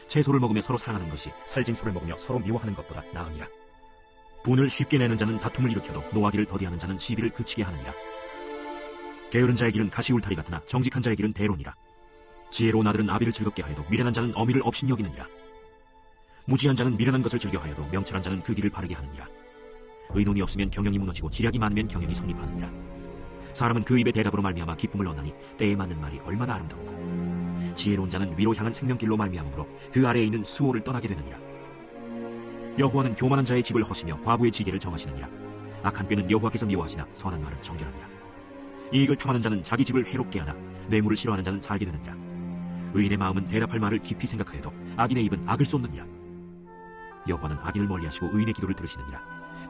채소를 먹으며 서로 사랑하는 것이 살진 소를 먹으며 서로 미워하는 것보다 나으니라. 분을 쉽게 내는 자는 다툼을 일으켜도 노하기를 더디하는 자는 시비를 그치게 하느니라. 게으른 자의 길은 가시 울타리 같으나 정직한 자의 길은 대로니라. 지혜로운 아들은 아비를 즐겁게 하여도 미련한 자는 어미를 업신 여기느니라. 무지한 자는 미련한 것을 즐겨하여도 명철한 자는 그 길을 바르게 하느니라. 의논이 없으면 경영이 무너지고 지략이 많으면 경영이 성립하느니라. 사람은 그 입의 대답으로 말미암아 기쁨을 얻나니 때에 맞는 말이 얼마나 아름답고 지혜로운 자는 위로 향한 생명길로 말미암으로 그 아래에 있는 수호를 떠나게 되느니라. 여호와는 교만한 자의 집을 허시며 과부의 지게를 정하시느니라. 악한 꾀는 여호와께서 미워하시나 선한 말은 정결하니라. 이익을 탐하는 자는 자기 집을 해롭게 하나 뇌물을 싫어하는 자는 살게 되느니라. 의인의 마음은 대답할 말을 깊이 생각하여도 악인의 입은 악을 쏟느니라. 여호와는 악인을 멀리하시고 의인의 기도를 들으시느니라.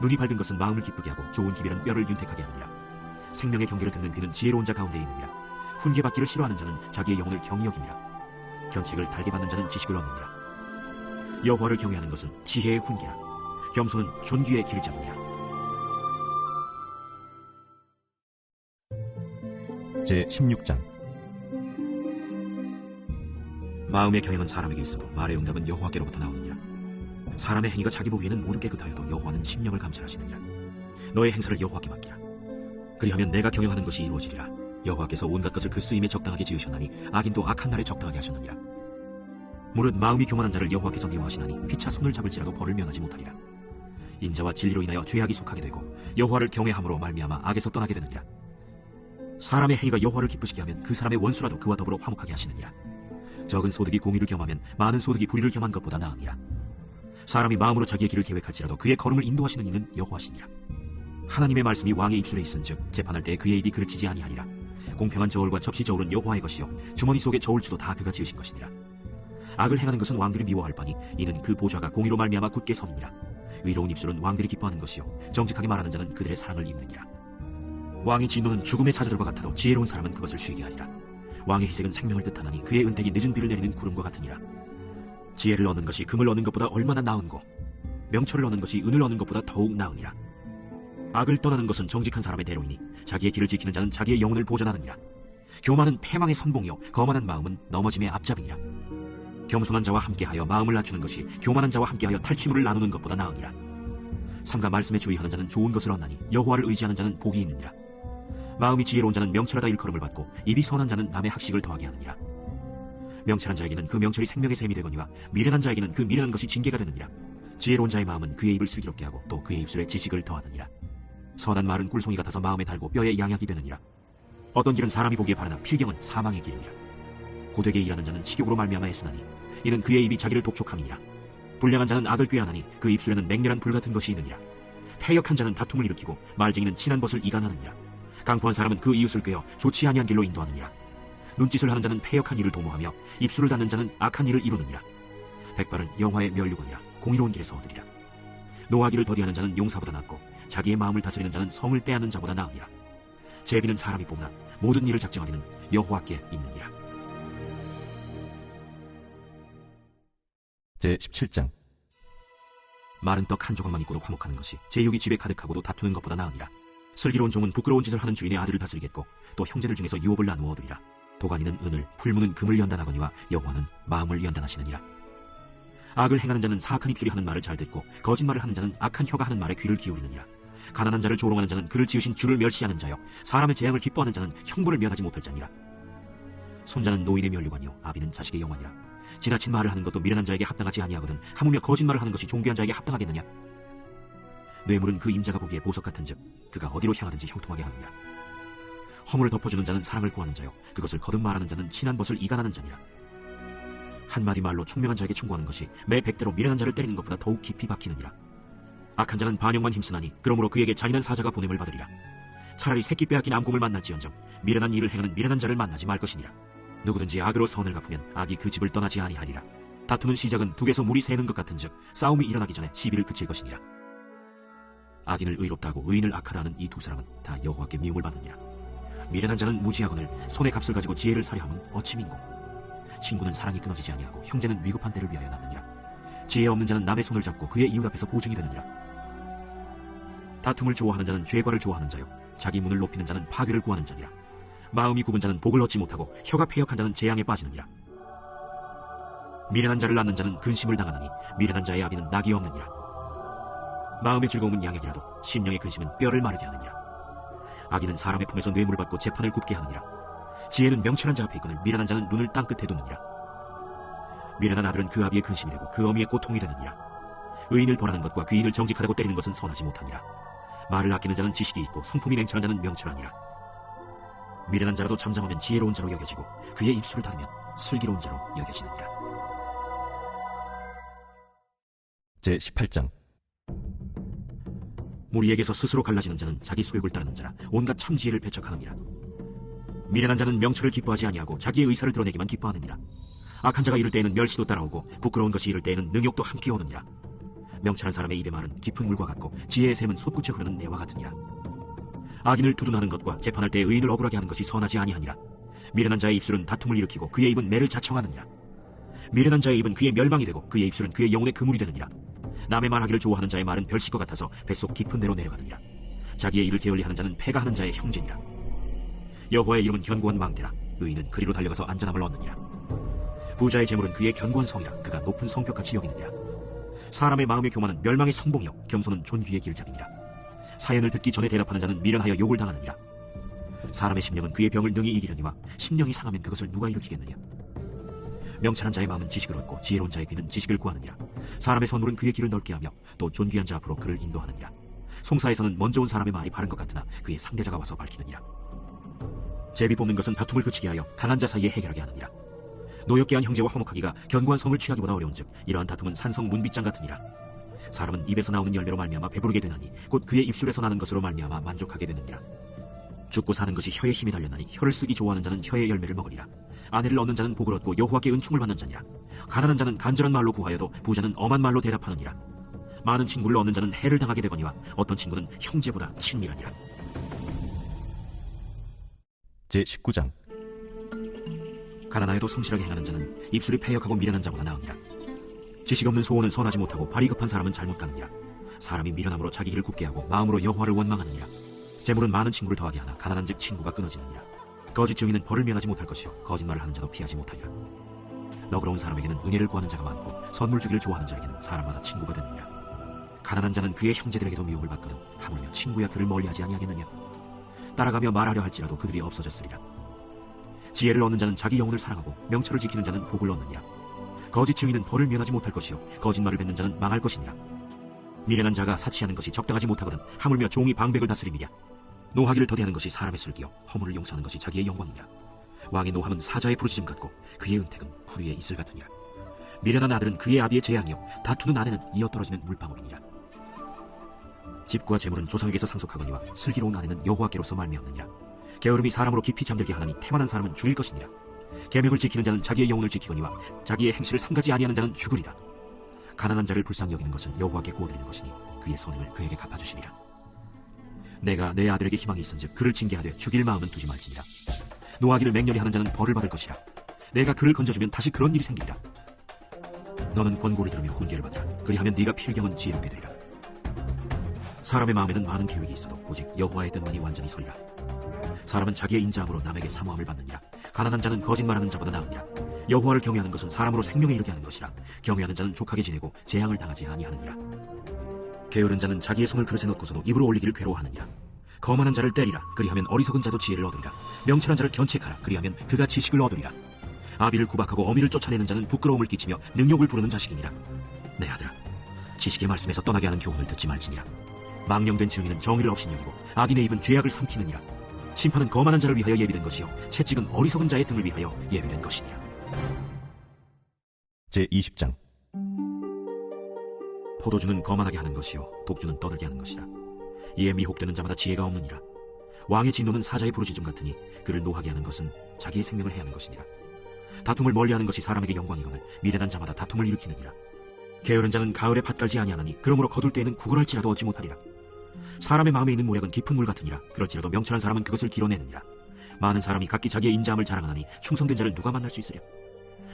눈이 밝은 것은 마음을 기쁘게 하고 좋은 기별은 뼈를 윤택하게 하느니라. 생명의 경계를 듣는 귀는 지혜로운 자 가운데 있느니라. 훈계받기를 싫어하는 자는 자기의 영혼을 경히 여기니라. 견책을 달게 받는 자는 지식을 얻느니라. 여호와를 경외하는 것은 지혜의 훈계라. 겸손은 존귀의 길잡이니라. 제16장. 마음의 경영은 사람에게 있어도 말의 응답은 여호와께로부터 나오느니라. 사람의 행위가 자기 보기에는 모두 깨끗하여도 여호와는 심령을 감찰하시느니라. 너의 행사를 여호와께 맡기라. 그리하면 내가 경영하는 것이 이루어지리라. 여호와께서 온갖 것을 그 쓰임에 적당하게 지으셨나니 악인도 악한 날에 적당하게 하셨느니라. 무릇 마음이 교만한 자를 여호와께서 미워하시나니 피차 손을 잡을지라도 벌을 면하지 못하리라. 인자와 진리로 인하여 죄악이 속하게 되고 여호와를 경외함으로 말미암아 악에서 떠나게 되느니라. 사람의 행위가 여호와를 기쁘시게 하면 그 사람의 원수라도 그와 더불어 화목하게 하시느니라. 적은 소득이 공의를 겸하면 많은 소득이 불의를 겸한 것보다 나으니라. 사람이 마음으로 자기의 길을 계획할지라도 그의 걸음을 인도하시는 이는 여호와시니라. 하나님의 말씀이 왕의 입술에 있은즉 재판할 때에 그의 입이 그르치지 아니하리라. 공평한 저울과 접시 저울은 여호와의 것이요 주머니 속의 저울추도 다 그가 지으신 것이니라. 악을 행하는 것은 왕들이 미워할 바니 이는 그 보좌가 공의로 말미암아 굳게 섬이니라. 의로운 입술은 왕들이 기뻐하는 것이요 정직하게 말하는 자는 그들의 사랑을 입느니라. 왕의 진노는 죽음의 사자들과 같아도 지혜로운 사람은 그것을 쉬게 하리라. 왕의 희색은 생명을 뜻하나니 그의 은택이 늦은 비를 내리는 구름과 같으니라. 지혜를 얻는 것이 금을 얻는 것보다 얼마나 나은고 명철을 얻는 것이 은을 얻는 것보다 더욱 나으니라. 악을 떠나는 것은 정직한 사람의 대로이니 자기의 길을 지키는 자는 자기의 영혼을 보존하느니라. 교만은 패망의 선봉이요 거만한 마음은 넘어짐의 앞잡이니라. 겸손한 자와 함께하여 마음을 낮추는 것이 교만한 자와 함께하여 탈취물을 나누는 것보다 나으니라. 삼가 말씀에 주의하는 자는 좋은 것을 얻나니 여호와를 의지하는 자는 복이 있느니라. 마음이 지혜로운 자는 명철하다 일컬음을 받고 입이 선한 자는 남의 학식을 더하게 하느니라. 명철한 자에게는 그 명철이 생명의 샘이 되거니와 미련한 자에게는 그 미련한 것이 징계가 되느니라. 지혜로운 자의 마음은 그의 입을 슬기롭게 하고 또 그의 입술에 지식을 더하느니라. 선한 말은 꿀송이 같아서 마음에 달고 뼈에 양약이 되느니라. 어떤 길은 사람이 보기에 바르나 필경은 사망의 길이니라. 고되게 일하는 자는 식욕으로 말미암아 애쓰나니 이는 그의 입이 자기를 독촉함이니라. 불량한 자는 악을 꾀하나니 그 입술에는 맹렬한 불 같은 것이 있느니라. 패역한 자는 다툼을 일으키고 말쟁이는 친한 것을 이간하느니라. 강포한 사람은 그 이웃을 꾀어 좋지 아니한 길로 인도하느니라. 눈짓을 하는 자는 패역한 일을 도모하며 입술을 닫는 자는 악한 일을 이루느니라. 백발은 영화의 멸류관이라 공의로운 길에서 얻으리라. 노하기를 더디하는 자는 용사보다 낫고 자기의 마음을 다스리는 자는 성을 빼앗는 자보다 나으니라. 제비는 사람이 뽑나 모든 일을 작정하기는 여호와께 있느니라. 제17장. 마른 떡 한 조각만 있고도 화목하는 것이 제육이 집에 가득하고도 다투는 것보다 나으니라. 슬기로운 종은 부끄러운 짓을 하는 주인의 아들을 다스리겠고 또 형제들 중에서 유업을 나누어 얻으리라. 도가니는 은을 풀무는 금을 연단하거니와 여호와는 마음을 연단하시느니라. 악을 행하는 자는 사악한 입술이 하는 말을 잘 듣고 거짓말을 하는 자는 악한 혀가 하는 말에 귀를 기울이느니라. 가난한 자를 조롱하는 자는 그를 지으신 주를 멸시하는 자요 사람의 재앙을 기뻐하는 자는 형벌을 면하지 못할 자니라. 손자는 노인의 면류관이요 아비는 자식의 영환이라. 지나친 말을 하는 것도 미련한 자에게 합당하지 아니하거든 하물며 거짓말을 하는 것이 존귀한 자에게 합당하겠느냐. 뇌물은 그 임자가 보기에 보석 같은즉 그가 어디로 향하든지 형통하게 하느니라. 허물을 덮어주는 자는 사랑을 구하는 자요 그것을 거듭 말하는 자는 친한 것을 이간하는 자니라. 한마디 말로 총명한 자에게 충고하는 것이 매 100대로 미련한 자를 때리는 것보다 더욱 깊이 박히느니라. 악한 자는 반역만 힘쓰나니 그러므로 그에게 잔인한 사자가 보냄을 받으리라. 차라리 새끼 빼앗긴 암곰을 만날지언정 미련한 일을 행하는 미련한 자를 만나지 말 것이니라. 누구든지 악으로 선을 갚으면 악이 그 집을 떠나지 아니하리라. 다투는 시작은 둑에서 물이 새는 것 같은즉 싸움이 일어나기 전에 시비를 그칠 것이니라. 악인을 의롭다 하고 의인을 악하다 하는 이 두 사람은 다 여호와께 미움을 받느니라. 미련한 자는 무지하거늘 손의 값을 가지고 지혜를 사려함은 어찌민고. 친구는 사랑이 끊어지지 아니하고 형제는 위급한 때를 위하여 낳느니라. 지혜 없는 자는 남의 손을 잡고 그의 이웃 앞에서 보증이 되느니라. 다툼을 좋아하는 자는 죄과를 좋아하는 자요 자기 문을 높이는 자는 파괴를 구하는 자니라. 마음이 굽은 자는 복을 얻지 못하고 혀가 패역한 자는 재앙에 빠지느니라. 미련한 자를 낳는 자는 근심을 당하느니 미련한 자의 아비는 낙이 없느니라. 마음의 즐거움은 양약이라도 심령의 근심은 뼈를 마르게 하느니라. 악인은 사람의 품에서 뇌물을 받고 재판을 굽게 하느니라. 지혜는 명철한 자 앞에 있거늘 미련한 자는 눈을 땅끝에 두느니라. 미련한 아들은 그 아비의 근심이 되고 그 어미의 고통이 되느니라. 의인을 벌하는 것과 귀인을 정직하다고 때리는 것은 선하지 못하니라. 말을 아끼는 자는 지식이 있고 성품이 냉철한 자는 명철하니라. 미련한 자라도 잠잠하면 지혜로운 자로 여겨지고 그의 입술을 닫으면 슬기로운 자로 여겨지느니라. 제18장. 무리에게서 스스로 갈라지는 자는 자기 수욕을 따르는 자라 온갖 참 지혜를 배척하느니라. 미련한 자는 명철을 기뻐하지 아니하고 자기의 의사를 드러내기만 기뻐하느니라. 악한 자가 이를 때에는 멸시도 따라오고 부끄러운 것이 이를 때에는 능욕도 함께 오느니라. 명철한 사람의 입의 말은 깊은 물과 같고 지혜의 샘은 솟구쳐 흐르는 내와 같으니라. 악인을 두둔하는 것과 재판할 때 의인을 억울하게 하는 것이 선하지 아니하니라. 미련한 자의 입술은 다툼을 일으키고 그의 입은 매를 자청하느니라. 미련한 자의 입은 그의 멸망이 되고 그의 입술은 그의 영혼의 그물이 되느니라. 남의 말하기를 좋아하는 자의 말은 별식과 같아서 뱃속 깊은 데로 내려가느니라. 자기의 일을 게을리하는 자는 패가 하는 자의 형제니라. 여호와의 이름은 견고한 망대라. 의인은 그리로 달려가서 안전함을 얻느니라. 부자의 재물은 그의 견고한 성이라. 그가 높은 성벽같이 여기느니라. 사람의 마음의 교만은 멸망의 성봉이요 겸손은 존귀의 길잡이니라. 사연을 듣기 전에 대답하는 자는 미련하여 욕을 당하느니라. 사람의 심령은 그의 병을 능히 이기려니와 심령이 상하면 그것을 누가 일으키겠느냐. 명철한 자의 마음은 지식을 얻고 지혜로운 자의 귀는 지식을 구하느니라. 사람의 선물은 그의 길을 넓게 하며 또 존귀한 자 앞으로 그를 인도하느니라. 송사에서는 먼저 온 사람의 말이 바른 것 같으나 그의 상대자가 와서 밝히느니라. 제비 뽑는 것은 다툼을 그치게 하여 강한 자 사이에 해결하게 하느니라. 노엽게 한 형제와 화목하기가 견고한 성을 취하기보다 어려운즉 이러한 다툼은 산성 문빗장 같으니라. 사람은 입에서 나오는 열매로 말미암아 배부르게 되나니 곧 그의 입술에서 나는 것으로 말미암아 만족하게 되느니라. 죽고 사는 것이 혀에 힘이 달렸나니 혀를 쓰기 좋아하는 자는 혀의 열매를 먹으리라. 아내를 얻는 자는 복을 얻고 여호와께 은총을 받는 자니라. 가난한 자는 간절한 말로 구하여도 부자는 엄한 말로 대답하느니라. 많은 친구를 얻는 자는 해를 당하게 되거니와 어떤 친구는 형제보다 친밀하니라. 제19장. 가난하여도 성실하게 행하는 자는 입술이 패역하고 미련한 자보다 나으니라. 지식 없는 소원은 선하지 못하고 발이 급한 사람은 잘못 가느니라. 사람이 미련함으로 자기 길을 굽게 하고 마음으로 여호와를 원망하느니라. 재물은 많은 친구를 더하게 하나 가난한 즉 친구가 끊어지느니라. 거짓 증인은 벌을 면하지 못할 것이요 거짓말을 하는 자도 피하지 못하리라. 너그러운 사람에게는 은혜를 구하는 자가 많고 선물 주기를 좋아하는 자에게는 사람마다 친구가 되느니라. 가난한 자는 그의 형제들에게도 미움을 받거든 하물며 친구야 그를 멀리하지 아니하겠느냐. 따라가며 말하려 할지라도 그들이 없어졌으리라. 지혜를 얻는 자는 자기 영혼을 사랑하고 명철을 지키는 자는 복을 얻느니라. 거짓 증인은 벌을 면하지 못할 것이요 거짓말을 뱉는 자는 망할 것이니라. 미련한 자가 사치하는 것이 적당하지 못하거든 하물며 종이 방백을 다스림이랴. 노하기를 더디하는 것이 사람의 슬기요 허물을 용서하는 것이 자기의 영광이니라. 왕의 노함은 사자의 부르짖음 같고 그의 은택은 풀위의 이슬 같으니라. 미련한 아들은 그의 아비의 재앙이요 다투는 아내는 이어떨어지는 물방울이니라. 집과 재물은 조상에게서 상속하거니와 슬기로운 아내는 여호와께로서 말미암느니라. 게으름이 사람으로 깊이 잠들게 하나니 태만한 사람은 죽일 것이니라. 계명을 지키는 자는 자기의 영혼을 지키거니와 자기의 행실을 삼가지 아니하는 자는 죽으리라. 가난한 자를 불쌍히 여기는 것은 여호와께 구워드리는 것이니 그의 선행을 그에게 갚아주시리라. 내가 내 아들에게 희망이 있은즉 그를 징계하되 죽일 마음은 두지 말지니라. 노하기를 맹렬히 하는 자는 벌을 받을 것이라. 내가 그를 건져주면 다시 그런 일이 생기리라. 너는 권고를 들으며 훈계를 받으라. 그리하면 네가 필경은 지혜롭게 되리라. 사람의 마음에는 많은 계획이 있어도 오직 여호와의 뜻만이 완전히 서리라. 사람은 자기의 인자함으로 남에게 사모함을 받느니라. 가난한 자는 거짓말하는 자보다 나으니라. 여호와를 경외하는 것은 사람으로 생명에 이르게 하는 것이라. 경외하는 자는 족하게 지내고 재앙을 당하지 아니하느니라. 게으른 자는 자기의 손을 그릇에 넣고서도 입으로 올리기를 괴로워하느니라. 거만한 자를 때리라. 그리하면 어리석은 자도 지혜를 얻으리라. 명철한 자를 견책하라. 그리하면 그가 지식을 얻으리라. 아비를 구박하고 어미를 쫓아내는 자는 부끄러움을 끼치며 능욕을 부르는 자식이니라. 내 아들아, 지식의 말씀에서 떠나게 하는 교훈을 듣지 말지니라. 망령된 증인은 정의를 없이 여기고 악인의 입은 죄악을 삼키느니라. 심판은 거만한 자를 위하여 예비된 것이요 채찍은 어리석은 자의 등을 위하여 예비된 것이니라. 제20장. 포도주는 거만하게 하는 것이요 독주는 떠들게 하는 것이라. 이에 미혹되는 자마다 지혜가 없느니라. 왕의 진노는 사자의 부르짖음 같으니 그를 노하게 하는 것은 자기의 생명을 해하는 것이니라. 다툼을 멀리하는 것이 사람에게 영광이거늘 미련한 자마다 다툼을 일으키느니라. 게으른 자는 가을에 밭 갈지 아니하나니 그러므로 거둘 때에는 구걸할지라도 얻지 못하리라. 사람의 마음에 있는 모략은 깊은 물 같으니라. 그럴지라도 명철한 사람은 그것을 길어내느니라. 많은 사람이 각기 자기의 인자함을 자랑하나니 충성된 자를 누가 만날 수 있으랴.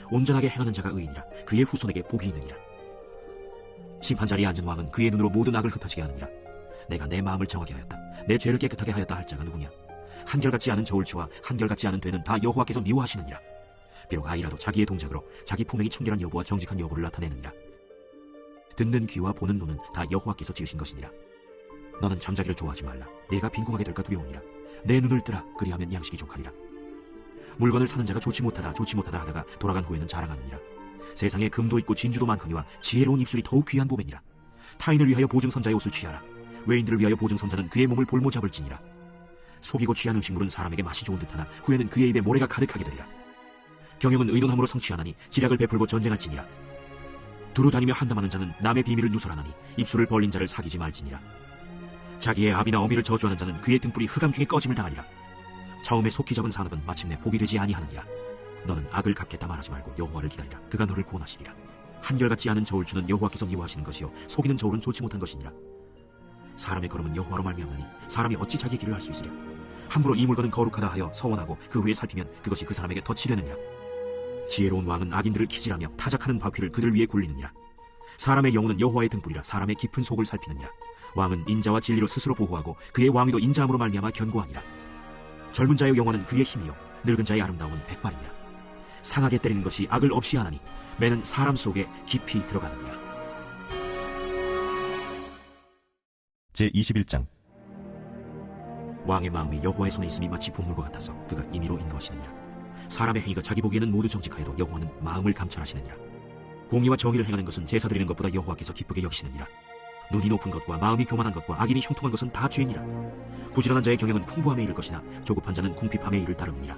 온전하게 행하는 자가 의인이라. 그의 후손에게 복이 있느니라. 심판자리에 앉은 왕은 그의 눈으로 모든 악을 흩어지게 하느니라. 내가 내 마음을 정하게 하였다. 내 죄를 깨끗하게 하였다 할 자가 누구냐. 한결같지 않은 저울추와 한결같지 않은 되는 다 여호와께서 미워하시느니라. 비록 아이라도 자기의 동작으로 자기 품행이 청결한 여부와 정직한 여부를 나타내느니라. 듣는 귀와 보는 눈은 다 여호와께서 지으신 것이니라. 너는 잠자기를 좋아하지 말라. 네가 빈궁하게 될까 두려우니라. 내 눈을 뜨라. 그리하면 양식이 족하리라. 물건을 사는 자가 좋지 못하다 하다가 돌아간 후에는 자랑하느니라. 세상에 금도 있고 진주도 많거니와 지혜로운 입술이 더욱 귀한 보배니라. 타인을 위하여 보증선자의 옷을 취하라. 외인들을 위하여 보증선자는 그의 몸을 볼모 잡을지니라. 속이고 취한 음식물은 사람에게 맛이 좋은 듯하나 후에는 그의 입에 모래가 가득하게 되리라. 경영은 의논함으로 성취하나니 지략을 베풀고 전쟁할지니라. 두루 다니며 한담하는 자는 남의 비밀을 누설하나니 입술을 벌린 자를 사귀지 말지니라. 자기의 아비나 어미를 저주하는 자는 그의 등불이 흑암 중에 꺼짐을 당하리라. 처음에 속히 잡은 산업은 마침내 복이 되지 아니하느니라. 너는 악을 갚겠다 말하지 말고 여호와를 기다리라. 그가 너를 구원하시리라. 한결같지 않은 저울추는 여호와께서 미워하시는 것이요 속이는 저울은 좋지 못한 것이니라. 사람의 걸음은 여호와로 말미암나니 사람이 어찌 자기 길을 할 수 있으랴. 함부로 이 물건은 거룩하다 하여 서원하고 그 후에 살피면 그것이 그 사람에게 덫이 되느니라. 지혜로운 왕은 악인들을 기질하며 타작하는 바퀴를 그들 위에 굴리느니라. 사람의 영혼은 여호와의 등불이라 사람의 깊은 속을 살피느니라. 왕은 인자와 진리로 스스로 보호하고 그의 왕위도 인자함으로 말미암아 견고하니라. 젊은 자의 영혼은 그의 힘이요 늙은 자의 아름다움은 백발이니라. 상하게 때리는 것이 악을 없이 하나니 매는 사람 속에 깊이 들어가느니라. 제21장. 왕의 마음이 여호와의 손에 있음이 마치 봇물과 같아서 그가 임의로 인도하시느니라. 사람의 행위가 자기 보기에는 모두 정직하여도 여호와는 마음을 감찰하시느니라. 공의와 정의를 행하는 것은 제사 드리는 것보다 여호와께서 기쁘게 여기시느니라. 눈이 높은 것과 마음이 교만한 것과 악인이 형통한 것은 다 죄니라. 부지런한 자의 경영은 풍부함에 이를 것이나 조급한 자는 궁핍함에 이를 따르느니라.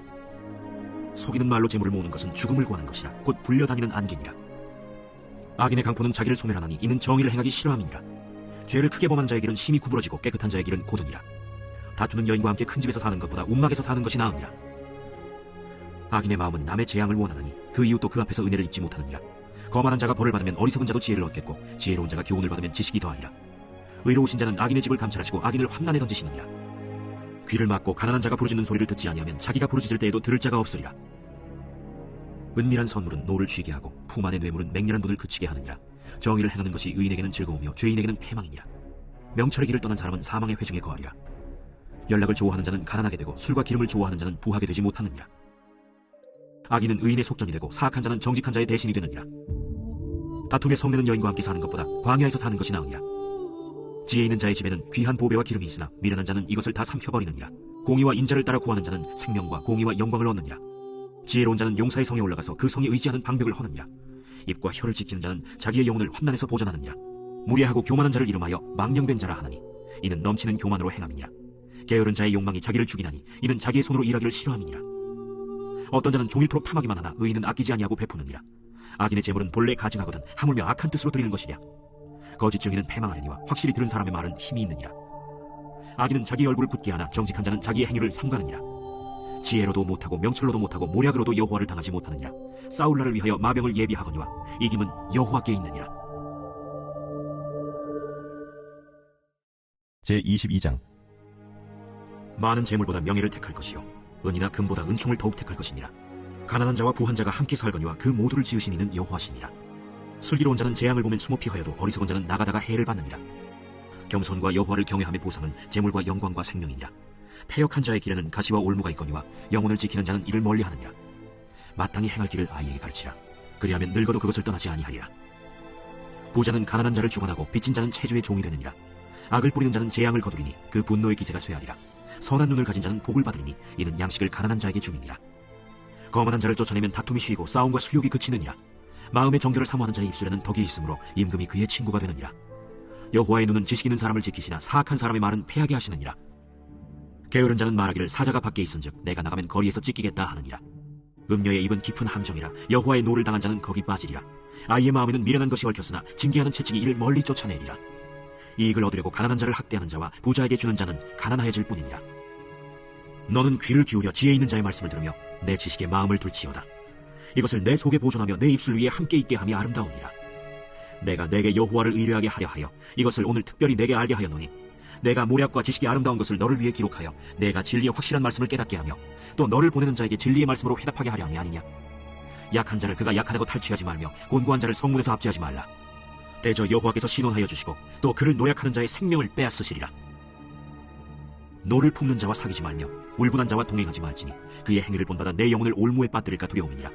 속이는 말로 재물을 모으는 것은 죽음을 구하는 것이라 곧 불려다니는 안개니라. 악인의 강포는 자기를 소멸하나니 이는 정의를 행하기 싫어함이니라. 죄를 크게 범한 자의 길은 심히 구부러지고 깨끗한 자의 길은 고든이라. 다투는 여인과 함께 큰 집에서 사는 것보다 움막에서 사는 것이 나으니라. 악인의 마음은 남의 재앙을 원하나니 그 이웃도 그 앞에서 은혜를 입지 못하느니라. 거만한 자가 벌을 받으면 어리석은 자도 지혜를 얻겠고 지혜로운 자가 교훈을 받으면 지식이 더하리라. 의로우신 자는 악인의 집을 감찰하시고 악인을 환난에 던지시느니라. 귀를 막고 가난한 자가 부르짖는 소리를 듣지 아니하면 자기가 부르짖을 때에도 들을 자가 없으리라. 은밀한 선물은 노를 쥐게 하고 품 안의 뇌물은 맹렬한 분을 그치게 하느니라. 정의를 행하는 것이 의인에게는 즐거우며 죄인에게는 패망이니라. 명철의 길을 떠난 사람은 사망의 회중에 거하리라. 연락을 좋아하는 자는 가난하게 되고 술과 기름을 좋아하는 자는 부하게 되지 못하느니라. 악인은 의인의 속전이 되고 사악한 자는 정직한 자의 대신이 되느니라. 다툼에 성내는 여인과 함께 사는 것보다 광야에서 사는 것이 나으니라. 지혜 있는 자의 집에는 귀한 보배와 기름이 있으나 미련한 자는 이것을 다 삼켜버리느니라. 공의와 인자를 따라 구하는 자는 생명과 공의와 영광을 얻느니라. 지혜로운 자는 용사의 성에 올라가서 그 성이 의지하는 방벽을 허느니라. 입과 혀를 지키는 자는 자기의 영혼을 환난에서 보전하느니라. 무례하고 교만한 자를 이름하여 망령된 자라 하나니 이는 넘치는 교만으로 행함이니라. 게으른 자의 욕망이 자기를 죽이나니 이는 자기의 손으로 일하기를 싫어함이니라. 어떤 자는 종일토록 탐하기만 하나 의인은 아끼지 아니하고 베푸느니라. 악인의 재물은 본래 가증하거든 하물며 악한 뜻으로 드리는 것이랴. 거짓 증인은 패망하려니와 확실히 들은 사람의 말은 힘이 있느니라. 악인은 자기 얼굴을 굳게 하나 정직한 자는 자기의 행위를 삼가느니라. 지혜로도 못하고 명철로도 못하고 모략으로도 여호와를 당하지 못하느니라. 싸울 날을 위하여 마병을 예비하거니와 이김은 여호와께 있느니라. 제22장. 많은 재물보다 명예를 택할 것이요 은이나 금보다 은총을 더욱 택할 것이니라. 가난한 자와 부한 자가 함께 살거니와 그 모두를 지으신 이는 여호와시니라. 슬기로운 자는 재앙을 보면 숨어 피하여도 어리석은 자는 나가다가 해를 받느니라. 겸손과 여호와를 경외함의 보상은 재물과 영광과 생명이니라. 패역한 자의 길에는 가시와 올무가 있거니와 영혼을 지키는 자는 이를 멀리하느니라. 마땅히 행할 길을 아이에게 가르치라. 그리하면 늙어도 그것을 떠나지 아니하리라. 부자는 가난한 자를 주관하고 빚진 자는 체주의 종이 되느니라. 악을 뿌리는 자는 재앙을 거두리니 그 분노의 기세가 쇠하리라. 선한 눈을 가진 자는 복을 받으리니 이는 양식을 가난한 자에게 줌이니라. 거만한 자를 쫓아내면 다툼이 쉬고 싸움과 수욕이 그치느니라. 마음의 정결을 사모하는 자의 입술에는 덕이 있으므로 임금이 그의 친구가 되느니라. 여호와의 눈은 지식 있는 사람을 지키시나 사악한 사람의 말은 패하게 하시느니라. 게으른 자는 말하기를 사자가 밖에 있은즉 내가 나가면 거리에서 찢기겠다 하느니라. 음녀의 입은 깊은 함정이라. 여호와의 노를 당한 자는 거기 빠지리라. 아이의 마음에는 미련한 것이 얽혔으나 징계하는 채찍이 이를 멀리 쫓아내리라. 이익을 얻으려고 가난한 자를 학대하는 자와 부자에게 주는 자는 가난하여질 뿐이니라. 너는 귀를 기울여 지혜 있는 자의 말씀을 들으며 내 지식에 마음을 둘지어다. 이것을 내 속에 보존하며 내 입술 위에 함께 있게 함이 아름다우니라. 내가 내게 여호와를 의뢰하게 하려 하여 이것을 오늘 특별히 내게 알게 하였노니 내가 모략과 지식이 아름다운 것을 너를 위해 기록하여 내가 진리의 확실한 말씀을 깨닫게 하며 또 너를 보내는 자에게 진리의 말씀으로 회답하게 하려 함이 아니냐. 약한 자를 그가 약하다고 탈취하지 말며 곤고한 자를 성문에서 압제하지 말라. 대저 여호와께서 신원하여 주시고 또 그를 노약하는 자의 생명을 빼앗으시리라. 노를 품는 자와 사귀지 말며 울분한 자와 동행하지 말지니 그의 행위를 본받아 내 영혼을 올무에 빠뜨릴까 두려움이니라.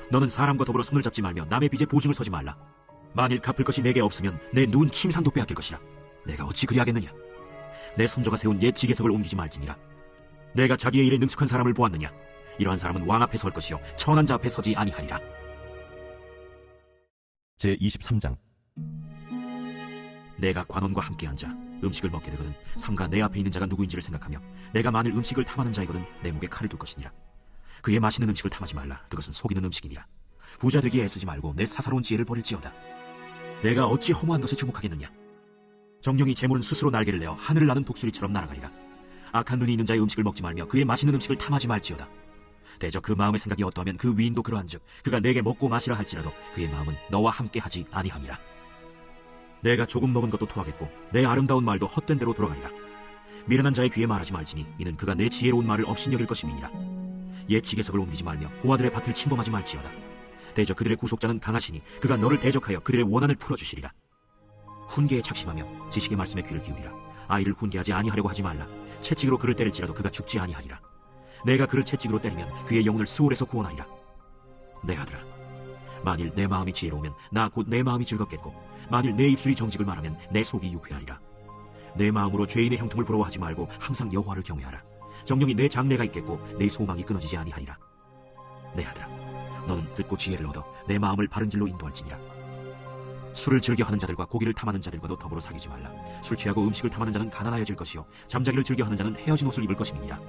너는 사람과 더불어 손을 잡지 말며 남의 빚에 보증을 서지 말라. 만일 갚을 것이 내게 없으면 내 누운 침상도 빼앗길 것이라. 내가 어찌 그리하겠느냐. 내 손조가 세운 옛 지계석을 옮기지 말지니라. 내가 자기의 일에 능숙한 사람을 보았느냐. 이러한 사람은 왕 앞에 설 것이요 천한 자 앞에 서지 아니하리라. 제23장. 내가 관원과 함께 앉아 음식을 먹게 되거든 삼가 내 앞에 있는 자가 누구인지를 생각하며 내가 만일 음식을 탐하는 자이거든 내 목에 칼을 둘 것이니라. 그의 맛있는 음식을 탐하지 말라. 그것은 속이는 음식이니라. 부자 되기에 애쓰지 말고 내 사사로운 지혜를 버릴지어다. 내가 어찌 허무한 것에 주목하겠느냐. 정령이 재물은 스스로 날개를 내어 하늘을 나는 독수리처럼 날아가리라. 악한 눈이 있는 자의 음식을 먹지 말며 그의 맛있는 음식을 탐하지 말지어다. 대저 그 마음의 생각이 어떠하면 그 위인도 그러한즉 그가 내게 먹고 마시라 할지라도 그의 마음은 너와 함께 하지 아니함이라. 내가 조금 먹은 것도 토하겠고 내 아름다운 말도 헛된 대로 돌아가리라. 미련한 자의 귀에 말하지 말지니 이는 그가 내 지혜로운 말을 업신여길 것임이니라. 옛 지계석을 옮기지 말며 고아들의 밭을 침범하지 말지어다. 대저 그들의 구속자는 강하시니 그가 너를 대적하여 그들의 원한을 풀어주시리라. 훈계에 착심하며 지식의 말씀에 귀를 기울이라. 아이를 훈계하지 아니하려고 하지 말라. 채찍으로 그를 때릴지라도 그가 죽지 아니하리라. 내가 그를 채찍으로 때리면 그의 영혼을 스올에서 구원하리라. 내 아들아, 만일 내 마음이 지혜로우면 나 곧 내 마음이 즐겁겠고, 만일 내 입술이 정직을 말하면 내 속이 유쾌하리라. 내 마음으로 죄인의 형통을 부러워하지 말고 항상 여호와를 경외하라. 정령이 내 장래가 있겠고 내 소망이 끊어지지 아니하리라. 내 아들아, 너는 듣고 지혜를 얻어 내 마음을 바른 길로 인도할지니라. 술을 즐겨하는 자들과 고기를 탐하는 자들과도 더불어 사귀지 말라. 술 취하고 음식을 탐하는 자는 가난하여질 것이요 잠자기를 즐겨하는 자는 헤어진 옷을 입을 것임이니라.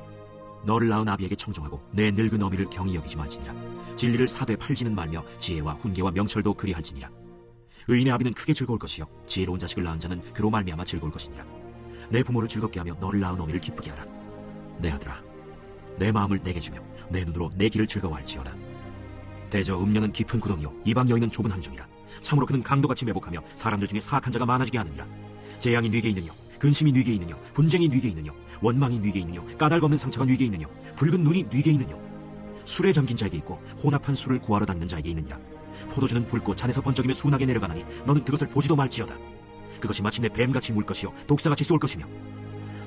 너를 낳은 아비에게 청종하고 내 늙은 어미를 경히 여기지 말지니라. 진리를 사되 팔지는 말며 지혜와 훈계와 명철도 그리할지니라. 의인의 아비는 크게 즐거울 것이요 지혜로운 자식을 낳은 자는 그로 말미암아 즐거울 것이니라. 내 부모를 즐겁게 하며 너를 낳은 어미를 기쁘게 하라. 내 아들아, 내 마음을 내게 주며 내 눈으로 내 길을 즐거워할지어다. 대저 음녀는 깊은 구덩이요 이방 여인은 좁은 함정이라. 참으로 그는 강도같이 매복하며 사람들 중에 사악한 자가 많아지게 하느니라. 재앙이 네게 있느뇨, 근심이 네게 있느뇨, 분쟁이 네게 있느뇨, 원망이 네게 있느뇨, 까닭 없는 상처가 네게 있느뇨, 붉은 눈이 네게 있느뇨. 술에 잠긴 자에게 있고 혼합한 술을 구하러 다니는 자에게 있느니라. 포도주는 붉고 잔에서 번쩍이며 순하게 내려가나니 너는 그것을 보지도 말지어다. 그것이 마침내 뱀같이 물 것이요 독사같이 쏠 것이며,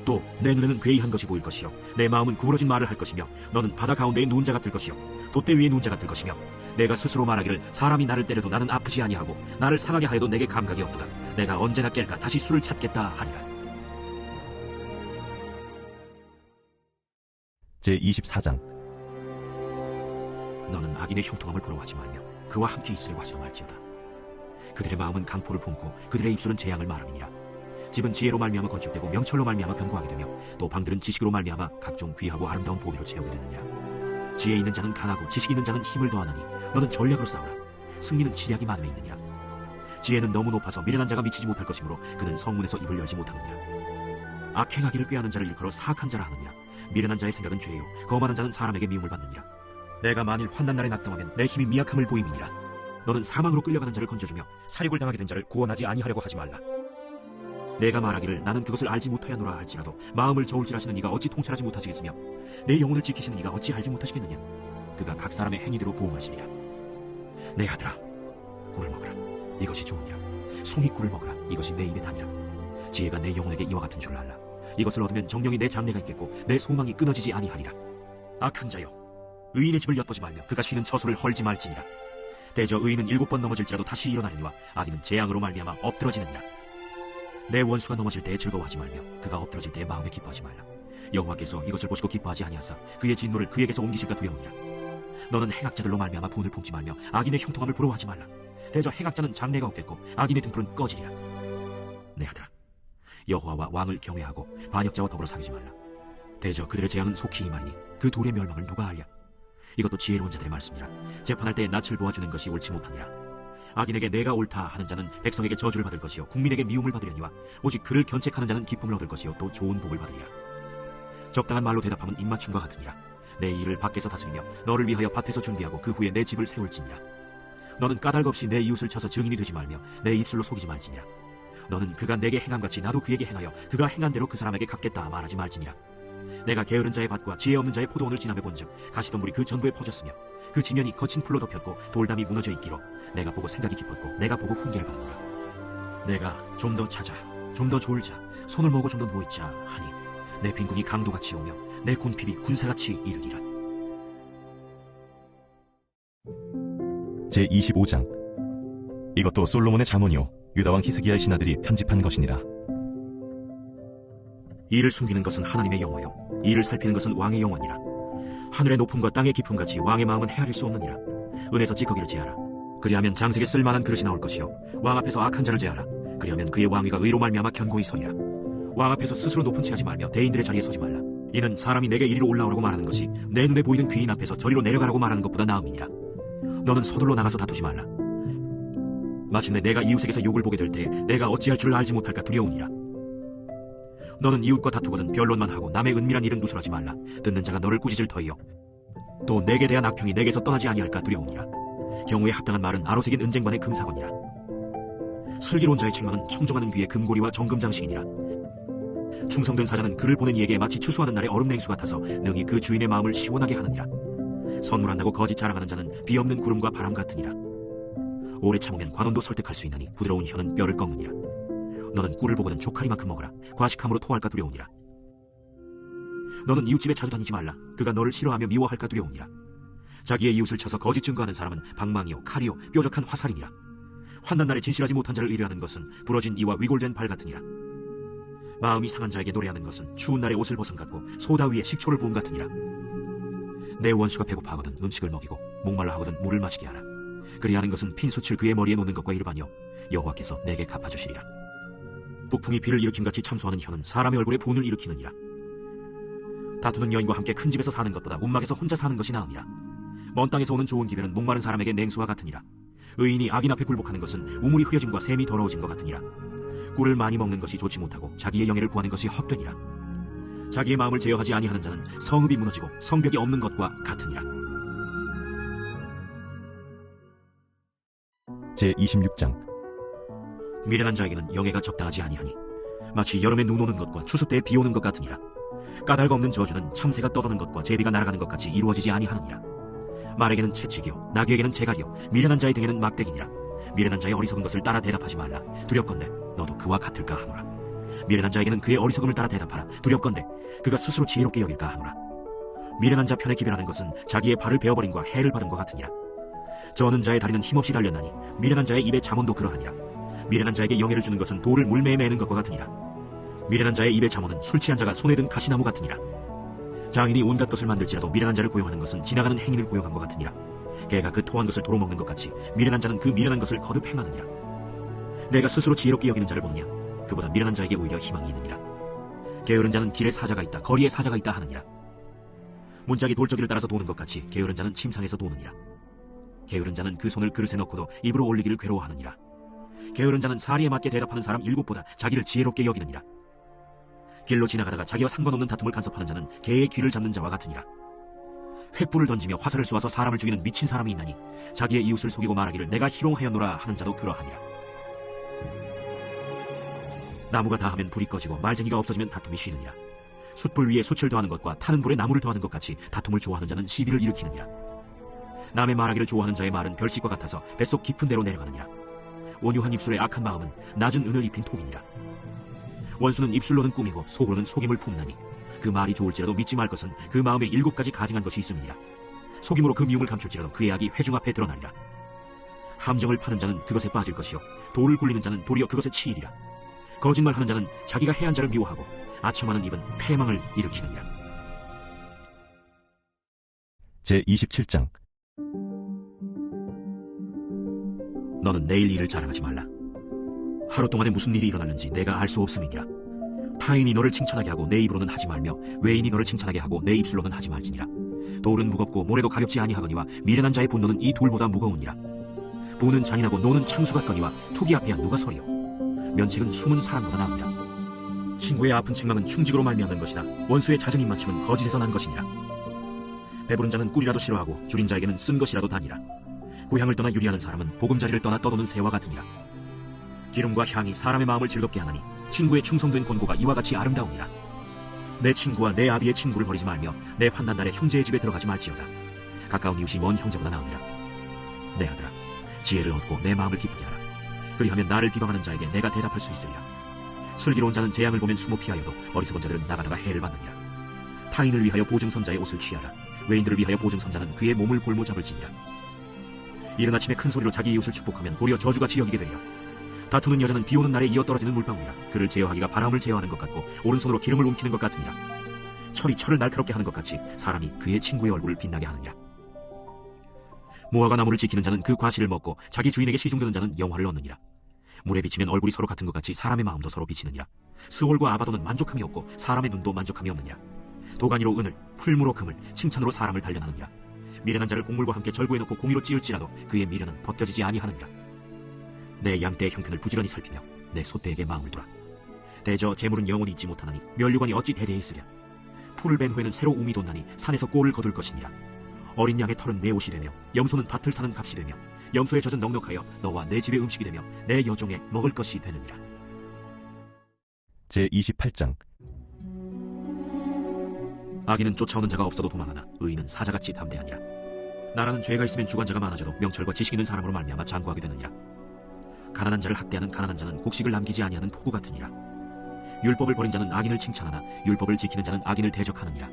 또 내 눈에는 괴이한 것이 보일 것이요 내 마음은 구부러진 말을 할 것이며, 너는 바다 가운데에 누운 자 같을 것이요 돛대 위에 누운 자 같을 것이며, 내가 스스로 말하기를 사람이 나를 때려도 나는 아프지 아니하고 나를 상하게 하여도 내게 감각이 없도다. 내가 언제나 깰까 다시 술을 찾겠다 하리라. 제24장. 너는 악인의 형통함을 부러워하지 말며 그와 함께 있으려고 하지도 말지어다. 그들의 마음은 강포를 품고 그들의 입술은 재앙을 말함이니라. 집은 지혜로 말미암아 건축되고 명철로 말미암아 견고하게 되며, 또 방들은 지식으로 말미암아 각종 귀하고 아름다운 보배로 채우게 되느니라. 지혜 있는 자는 강하고 지식 있는 자는 힘을 더하나니 너는 전략으로 싸우라. 승리는 지략이 많음에 있느니라. 지혜는 너무 높아서 미련한 자가 미치지 못할 것이므로 그는 성문에서 입을 열지 못하느니라. 악행하기를 꾀하는 자를 일컬어 사악한 자라 하느니라. 미련한 자의 생각은 죄요 거만한 자는 사람에게 미움을 받느니라. 내가 만일 환난 날에 낙담하면 내 힘이 미약함을 보임이니라. 너는 사망으로 끌려가는 자를 건져주며 살육을 당하게 된 자를 구원하지 아니하려고 하지 말라. 내가 말하기를 나는 그것을 알지 못하였노라 할지라도 마음을 저울질하시는 이가 어찌 통찰하지 못하시겠으며, 내 영혼을 지키시는 이가 어찌 알지 못하시겠느냐. 그가 각 사람의 행위대로 보응하시리라. 내 아들아, 꿀을 먹으라. 이것이 좋으니라. 송이 꿀을 먹으라. 이것이 내 입에 다니라. 지혜가 내 영혼에게 이와 같은 줄을 알라. 이것을 얻으면 정령이 내 장래가 있겠고 내 소망이 끊어지지 아니하리라. 악한 자여, 의인의 집을 엿보지 말며 그가 쉬는 처소를 헐지 말지니라. 대저 의인은 7번 넘어질지라도 다시 일어나려니와 악인은 재앙으로 말미암아 엎드러지느니라. 내 원수가 넘어질 때에 즐거워하지 말며 그가 엎드러질 때에 마음에 기뻐하지 말라. 여호와께서 이것을 보시고 기뻐하지 아니하사 그의 진노를 그에게서 옮기실까 두려우니라. 너는 행악자들로 말미암아 분을 품지 말며 악인의 형통함을 부러워하지 말라. 대저 행악자는 장래가 없겠고 악인의 등불은 꺼지리라. 내 아들아, 여호와와 왕을 경외하고 반역자와 더불어 사귀지 말라. 대저 그들의 재앙은 속히 임하리니 그 둘의 멸망을 누가 알랴. 이것도 지혜로운 자들의 말씀이라. 재판할 때 낯을 보아주는 것이 옳지 못하니라. 악인에게 내가 옳다 하는 자는 백성에게 저주를 받을 것이요 국민에게 미움을 받으려니와, 오직 그를 견책하는 자는 기쁨을 얻을 것이요 또 좋은 복을 받으리라. 적당한 말로 대답하면 입맞춤과 같으니라. 내 일을 밖에서 다스리며 너를 위하여 밭에서 준비하고 그 후에 내 집을 세울지니라. 너는 까닭 없이 내 이웃을 쳐서 증인이 되지 말며 내 입술로 속이지 말지니라. 너는 그가 내게 행함같이 나도 그에게 행하여 그가 행한 대로 그 사람에게 갚겠다 말하지 말지니라. 내가 게으른 자의 밭과 지혜 없는 자의 포도원을 지나며 본즉 가시덤불이 그 전부에 퍼졌으며 그 지면이 거친 풀로 덮였고 돌담이 무너져 있기로 내가 보고 생각이 깊었고 내가 보고 훈계를 받았노라. 내가 좀 더 찾아 좀 더 졸자 손을 모으고 좀 더 누워있자 하니 내 빈궁이 강도같이 오며 내 군핍이 군사같이 이르리라. 제25장. 이것도 솔로몬의 잠언이요 유다왕 히스기야의 신하들이 편집한 것이니라. 이를 숨기는 것은 하나님의 영화요 이를 살피는 것은 왕의 영화니라. 하늘의 높음과 땅의 깊음같이 왕의 마음은 헤아릴 수 없느니라. 은에서 찌꺼기를 제하라. 그리하면 장색에 쓸만한 그릇이 나올 것이요 왕 앞에서 악한 자를 제하라. 그리하면 그의 왕위가 의로 말미암아 견고히 서리라. 왕 앞에서 스스로 높은 채 하지 말며 대인들의 자리에 서지 말라. 이는 사람이 내게 이리로 올라오라고 말하는 것이 내 눈에 보이는 귀인 앞에서 저리로 내려가라고 말하는 것보다 나음이니라. 너는 서둘러 나가서 다투지 말라. 마침내 내가 이웃에게서 욕을 보게 될 때 내가 어찌할 줄을 알지 못할까 두려우니라. 너는 이웃과 다투거든 변론만 하고 남의 은밀한 일은 누설하지 말라. 듣는 자가 너를 꾸짖을 터이요 또 내게 대한 악평이 내게서 떠나지 아니할까 두려우니라. 경우에 합당한 말은 아로새긴 은쟁반의 금사건이라. 슬기로운 자의 책망은 청정하는 귀의 금고리와 정금장식이니라. 충성된 사자는 그를 보낸 이에게 마치 추수하는 날의 얼음 냉수 같아서 능히 그 주인의 마음을 시원하게 하느니라. 선물한다고 거짓 자랑하는 자는 비 없는 구름과 바람 같으니라. 오래 참으면 관원도 설득할 수 있나니 부드러운 혀는 뼈를 꺾느니라. 너는 꿀을 보거든 조카리만큼 먹어라. 과식함으로 토할까 두려우니라. 너는 이웃집에 자주 다니지 말라. 그가 너를 싫어하며 미워할까 두려우니라. 자기의 이웃을 쳐서 거짓 증거하는 사람은 방망이요 칼이요 뾰족한 화살이니라. 환난날에 진실하지 못한 자를 의뢰하는 것은 부러진 이와 위골된 발 같으니라. 마음이 상한 자에게 노래하는 것은 추운 날에 옷을 벗은 같고 소다 위에 식초를 부은 같으니라. 내 원수가 배고파하거든 음식을 먹이고 목말라 하거든 물을 마시게 하라. 그리하는 것은 핀수칠 그의 머리에 놓는 것과 일반이요 여호와께서 내게 갚아주시리라. 북풍이 비를 일으킴같이 참소하는 혀는 사람의 얼굴에 분을 일으키느니라. 다투는 여인과 함께 큰 집에서 사는 것보다 움막에서 혼자 사는 것이 나으니라. 먼 땅에서 오는 좋은 기별은 목마른 사람에게 냉수와 같으니라. 의인이 악인 앞에 굴복하는 것은 우물이 흐려짐과 샘이 더러워진 것 같으니라. 꿀을 많이 먹는 것이 좋지 못하고 자기의 영예를 구하는 것이 헛되니라. 자기의 마음을 제어하지 아니하는 자는 성읍이 무너지고 성벽이 없는 것과 같으니라. 제26장. 미련한 자에게는 영예가 적당하지 아니하니 마치 여름에 눈 오는 것과 추수 때에 비 오는 것 같으니라. 까닭 없는 저주는 참새가 떠도는 것과 제비가 날아가는 것 같이 이루어지지 아니하느니라. 말에게는 채찍이요 나귀에게는 재갈이요 미련한 자의 등에는 막대기니라. 미련한 자의 어리석은 것을 따라 대답하지 말라. 두렵건대 너도 그와 같을까 하노라. 미련한 자에게는 그의 어리석음을 따라 대답하라. 두렵건대 그가 스스로 지혜롭게 여길까 하노라. 미련한 자 편에 기별하는 것은 자기의 발을 베어버림과 해를 받은 것 같으니라. 저는 자의 다리는 힘없이 달렸나니 미련한 자의 입에 잠언도 그러하니라. 미련한 자에게 영예를 주는 것은 돌을 물매에 매는 것과 같으니라. 미련한 자의 입에 잠언은 술 취한 자가 손에 든 가시나무 같으니라. 장인이 온갖 것을 만들지라도 미련한 자를 고용하는 것은 지나가는 행인을 고용한 것 같으니라. 개가 그 토한 것을 도로 먹는 것 같이 미련한 자는 그 미련한 것을 거듭 행하느니라. 내가 스스로 지혜롭게 여기는 자를 보느냐 그보다 미련한 자에게 오히려 희망이 있느니라. 게으른 자는 길에 사자가 있다 거리에 사자가 있다 하느니라. 문짝이 돌저기를 따라서 도는 것 같이 게으른 자는 침상에서 도느니라. 게으른 자는 그 손을 그릇에 넣고도 입으로 올리기를 괴로워하느니라. 게으른 자는 사리에 맞게 대답하는 사람 7보다 자기를 지혜롭게 여기느니라. 길로 지나가다가 자기와 상관없는 다툼을 간섭하는 자는 개의 귀를 잡는 자와 같으니라. 횃불을 던지며 화살을 쏘아서 사람을 죽이는 미친 사람이 있나니 자기의 이웃을 속이고 말하기를 내가 희롱하였노라 하는 자도 그러하니라. 나무가 다하면 불이 꺼지고 말쟁이가 없어지면 다툼이 쉬느니라. 숯불 위에 숯을 더하는 것과 타는 불에 나무를 더하는 것 같이 다툼을 좋아하는 자는 시비를 일으키느니라. 남의 말하기를 좋아하는 자의 말은 별식과 같아서 뱃속 깊은 데로 내려가느니라. 온유한 입술의 악한 마음은 낮은 은을 입힌 톡이니라. 원수는 입술로는 꾸미고 속으로는 속임을 품나니 그 말이 좋을지라도 믿지 말 것은 그 마음에 7가지 가증한 것이 있음이니라. 속임으로 그 미움을 감출지라도 그의 악이 회중 앞에 드러나리라. 함정을 파는 자는 그것에 빠질 것이요 돌을 굴리는 자는 도리어 그것에 치이리라. 거짓말하는 자는 자기가 해한 자를 미워하고 아첨하는 입은 패망을 일으키느니라. 제27장. 너는 내일 일을 자랑하지 말라. 하루 동안에 무슨 일이 일어났는지 내가 알 수 없음이니라. 타인이 너를 칭찬하게 하고 내 입으로는 하지 말며 외인이 너를 칭찬하게 하고 내 입술로는 하지 말지니라. 돌은 무겁고 모래도 가볍지 아니하거니와 미련한 자의 분노는 이 둘보다 무거우니라. 부는 잔인하고 노는 창수 같거니와 투기 앞에야 누가 서리요. 면책은 숨은 사람보다 나으니라. 친구의 아픈 책망은 충직으로 말미암는 것이다. 원수의 잦은 입맞춤은 거짓에서 난 것이니라. 배부른 자는 꿀이라도 싫어하고 줄인 자에게는 쓴 것이라도 다니라. 고향을 떠나 유리하는 사람은 보금자리를 떠나 떠도는 새와 같으니라. 기름과 향이 사람의 마음을 즐겁게 하나니 친구의 충성된 권고가 이와 같이 아름다우니라. 내 친구와 내 아비의 친구를 버리지 말며 내 환난날에 형제의 집에 들어가지 말지어다. 가까운 이웃이 먼 형제보다 나으니라. 내 아들아, 지혜를 얻고 내 마음을 기쁘게 하라. 그리하면 나를 비방하는 자에게 내가 대답할 수 있으리라. 슬기로운 자는 재앙을 보면 숨어 피하여도 어리석은 자들은 나가다가 해를 받느니라. 타인을 위하여 보증선자의 옷을 취하라. 외인들을 위하여 보증선자는 그의 몸을 볼모 잡을지니라. 이른 아침에 큰 소리로 자기 이웃을 축복하면 도리어 저주같이 여기게 되리라. 다투는 여자는 비 오는 날에 이어 떨어지는 물방울이라. 그를 제어하기가 바람을 제어하는 것 같고 오른손으로 기름을 움키는 것 같으니라. 철이 철을 날카롭게 하는 것 같이 사람이 그의 친구의 얼굴을 빛나게 하느니라. 모아가 나무를 지키는 자는 그 과실을 먹고 자기 주인에게 시중드는 자는 영화를 얻느니라. 물에 비치면 얼굴이 서로 같은 것 같이 사람의 마음도 서로 비치느니라. 스월과 아바도는 만족함이 없고 사람의 눈도 만족함이 없느니라. 도가니로 은을, 풀무로 금을, 칭찬으로 사람을 단련하느니라. 미련한 자를 곡물과 함께 절구해 놓고 공의로 찌을지라도 그의 미련은 벗겨지지 아니하느니라. 내 양떼의 형편을 부지런히 살피며 내 소떼에게 마음을 두라. 대저 재물은 영원히 있지 못하나니 면류관이 어찌 대대에 있으랴. 풀을 벤 후에는 새로 움이 돋나니 산에서 꼴을 거둘 것이니라. 어린 양의 털은 내 옷이 되며 염소는 밭을 사는 값이 되며 염소의 젖은 넉넉하여 너와 내 집의 음식이 되며 내 여종의 먹을 것이 되느니라. 제28장. 악인은 쫓아오는 자가 없어도 도망하나 의인은 사자같이 담대하니라. 나라는 죄가 있으면 주관자가 많아져도 명철과 지식 있는 사람으로 말미암아 장구하게 되느니라. 가난한 자를 학대하는 가난한 자는 곡식을 남기지 아니하는 포구 같으니라. 율법을 버린 자는 악인을 칭찬하나 율법을 지키는 자는 악인을 대적하느니라.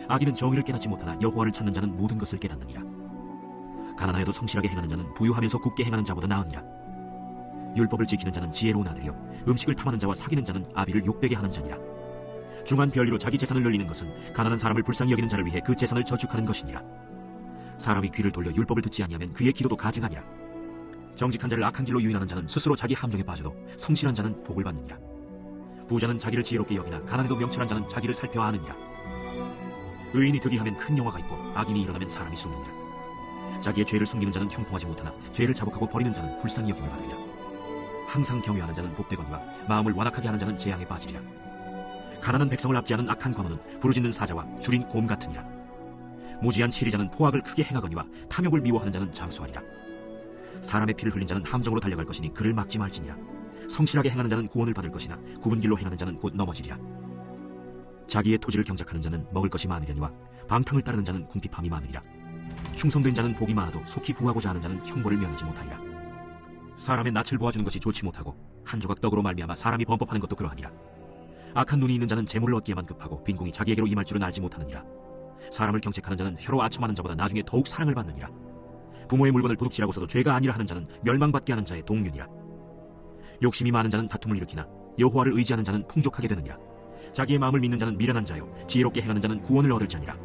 악인은 정의를 깨닫지 못하나 여호와를 찾는 자는 모든 것을 깨닫느니라. 가난하여도 성실하게 행하는 자는 부유하면서 굳게 행하는 자보다 나으니라. 율법을 지키는 자는 지혜로운 아들이요 음식을 탐하는 자와 사귀는 자는 아비를 욕되게 하는 자니라. 중한 별리로 자기 재산을 늘리는 것은 가난한 사람을 불쌍히 여기는 자를 위해 그 재산을 저축하는 것이니라. 사람이 귀를 돌려 율법을 듣지 아니하면 그의 기도도 가증하니라. 정직한 자를 악한 길로 유인하는 자는 스스로 자기 함정에 빠져도 성실한 자는 복을 받느니라. 부자는 자기를 지혜롭게 여기나 가난해도 명철한 자는 자기를 살펴 아느니라. 의인이 득이하면 큰 영화가 있고 악인이 일어나면 사람이 숨느니라. 자기의 죄를 숨기는 자는 형통하지 못하나 죄를 자복하고 버리는 자는 불쌍히 여김을 받으리라. 항상 경외하는 자는 복되거니와 마음을 완악하게 하는 자는 재앙에 빠지리라. 가난한 백성을 압제하는 악한 관원은 부르짖는 사자와 줄인 곰 같으니라. 무지한 치리자는 포악을 크게 행하거니와 탐욕을 미워하는 자는 장수하리라. 사람의 피를 흘린 자는 함정으로 달려갈 것이니 그를 막지 말지니라. 성실하게 행하는 자는 구원을 받을 것이나 굽은 길로 행하는 자는 곧 넘어지리라. 자기의 토지를 경작하는 자는 먹을 것이 많으려니와 방탕을 따르는 자는 궁핍함이 많으리라. 충성된 자는 복이 많아도 속히 부하고자 하는 자는 형벌을 면하지 못하리라. 사람의 낯을 보아주는 것이 좋지 못하고 한 조각 떡으로 말미암아 사람이 범법하는 것도 그러하니라. 악한 눈이 있는 자는 재물을 얻기에만 급하고 빈궁이 자기에게로 임할 줄은 알지 못하느니라. 사람을 경책하는 자는 혀로 아첨하는 자보다 나중에 더욱 사랑을 받느니라. 부모의 물건을 도둑질하고서도 죄가 아니라 하는 자는 멸망받게 하는 자의 동류니라. 욕심이 많은 자는 다툼을 일으키나 여호와를 의지하는 자는 풍족하게 되느니라. 자기의 마음을 믿는 자는 미련한 자요 지혜롭게 행하는 자는 구원을 얻을 자니라.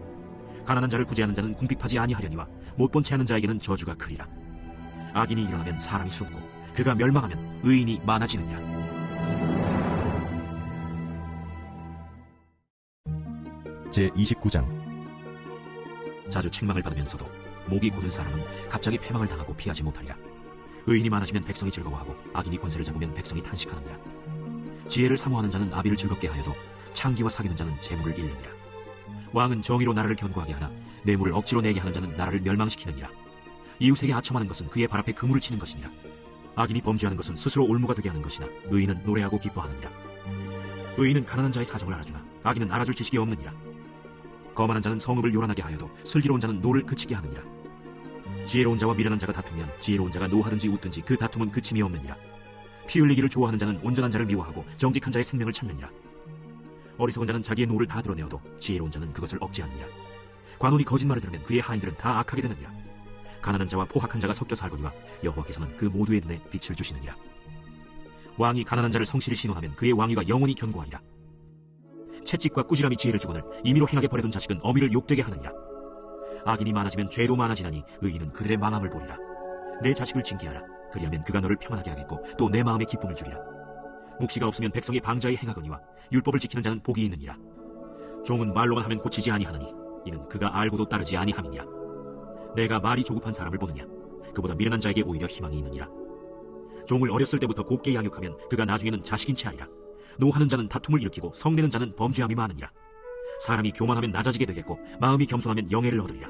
가난한 자를 구제하는 자는 궁핍하지 아니하려니와 못 본 채 하는 자에게는 저주가 크리라. 악인이 일어나면 사람이 숨고 그가 멸망하면 의인이 많아지느니라. 제29장. 자주 책망을 받으면서도 목이 곧은 사람은 갑자기 패망을 당하고 피하지 못하리라. 의인이 많아지면 백성이 즐거워하고 악인이 권세를 잡으면 백성이 탄식하느니라. 지혜를 사모하는 자는 아비를 즐겁게 하여도 창기와 사귀는 자는 재물을 잃느니라. 왕은 정의로 나라를 견고하게 하나 뇌물을 억지로 내게 하는 자는 나라를 멸망시키느니라. 이웃에게 아첨하는 것은 그의 발 앞에 그물을 치는 것이니라. 악인이 범죄하는 것은 스스로 올무가 되게 하는 것이나 의인은 노래하고 기뻐하느니라. 의인은 가난한 자의 사정을 알아주나 악인은 알아줄 지식이 없느니라. 거만한 자는 성읍을 요란하게 하여도 슬기로운 자는 노를 그치게 하느니라. 지혜로운 자와 미련한 자가 다투면 지혜로운 자가 노하든지 웃든지 그 다툼은 그침이 없느니라. 피 흘리기를 좋아하는 자는 온전한 자를 미워하고 정직한 자의 생명을 찾느니라. 어리석은 자는 자기의 노를 다 드러내어도 지혜로운 자는 그것을 억제하느니라. 관원이 거짓말을 들으면 그의 하인들은 다 악하게 되느니라. 가난한 자와 포학한 자가 섞여 살거니와 여호와께서는 그 모두의 눈에 빛을 주시느니라. 왕이 가난한 자를 성실히 신호하면 그의 왕위가 영원히 견고하리라. 채찍과 꾸지람이 지혜를 주거늘 임의로 행하게 버려둔 자식은 어미를 욕되게 하느니라. 악인이 많아지면 죄도 많아지나니 의인은 그들의 망함을 보리라. 내 자식을 징계하라. 그리하면 그가 너를 평안하게 하겠고 또 내 마음에 기쁨을 주리라. 묵시가 없으면 백성이 방자히 행하거니와 율법을 지키는 자는 복이 있느니라. 종은 말로만 하면 고치지 아니하느니 이는 그가 알고도 따르지 아니함이니라. 내가 말이 조급한 사람을 보느냐? 그보다 미련한 자에게 오히려 희망이 있느니라. 종을 어렸을 때부터 곱게 양육하면 그가 나중에는 자식인 채 하리라. 노하는 자는 다툼을 일으키고 성내는 자는 범죄함이 많으니라. 사람이 교만하면 낮아지게 되겠고 마음이 겸손하면 영예를 얻으리라.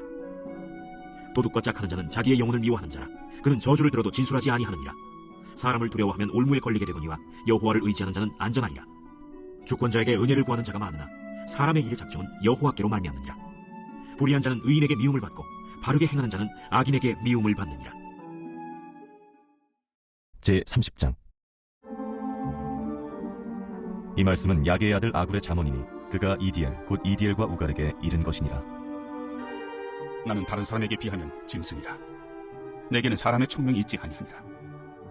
도둑과 짝하는 자는 자기의 영혼을 미워하는 자라. 그는 저주를 들어도 진술하지 아니하느니라. 사람을 두려워하면 올무에 걸리게 되거니와 여호와를 의지하는 자는 안전하리라. 주권자에게 은혜를 구하는 자가 많으나 사람의 일의 작정은 여호와께로 말미암느니라. 불의한 자는 의인에게 미움을 받고 바르게 행하는 자는 악인에게 미움을 받느니라. 제30장. 이 말씀은 야게의 아들 아굴의 잠언이니 그가 이디엘 곧 이디엘과 우갈에게 이른 것이니라. 나는 다른 사람에게 비하면 짐승이라. 내게는 사람의 총명이 있지 아니하니라.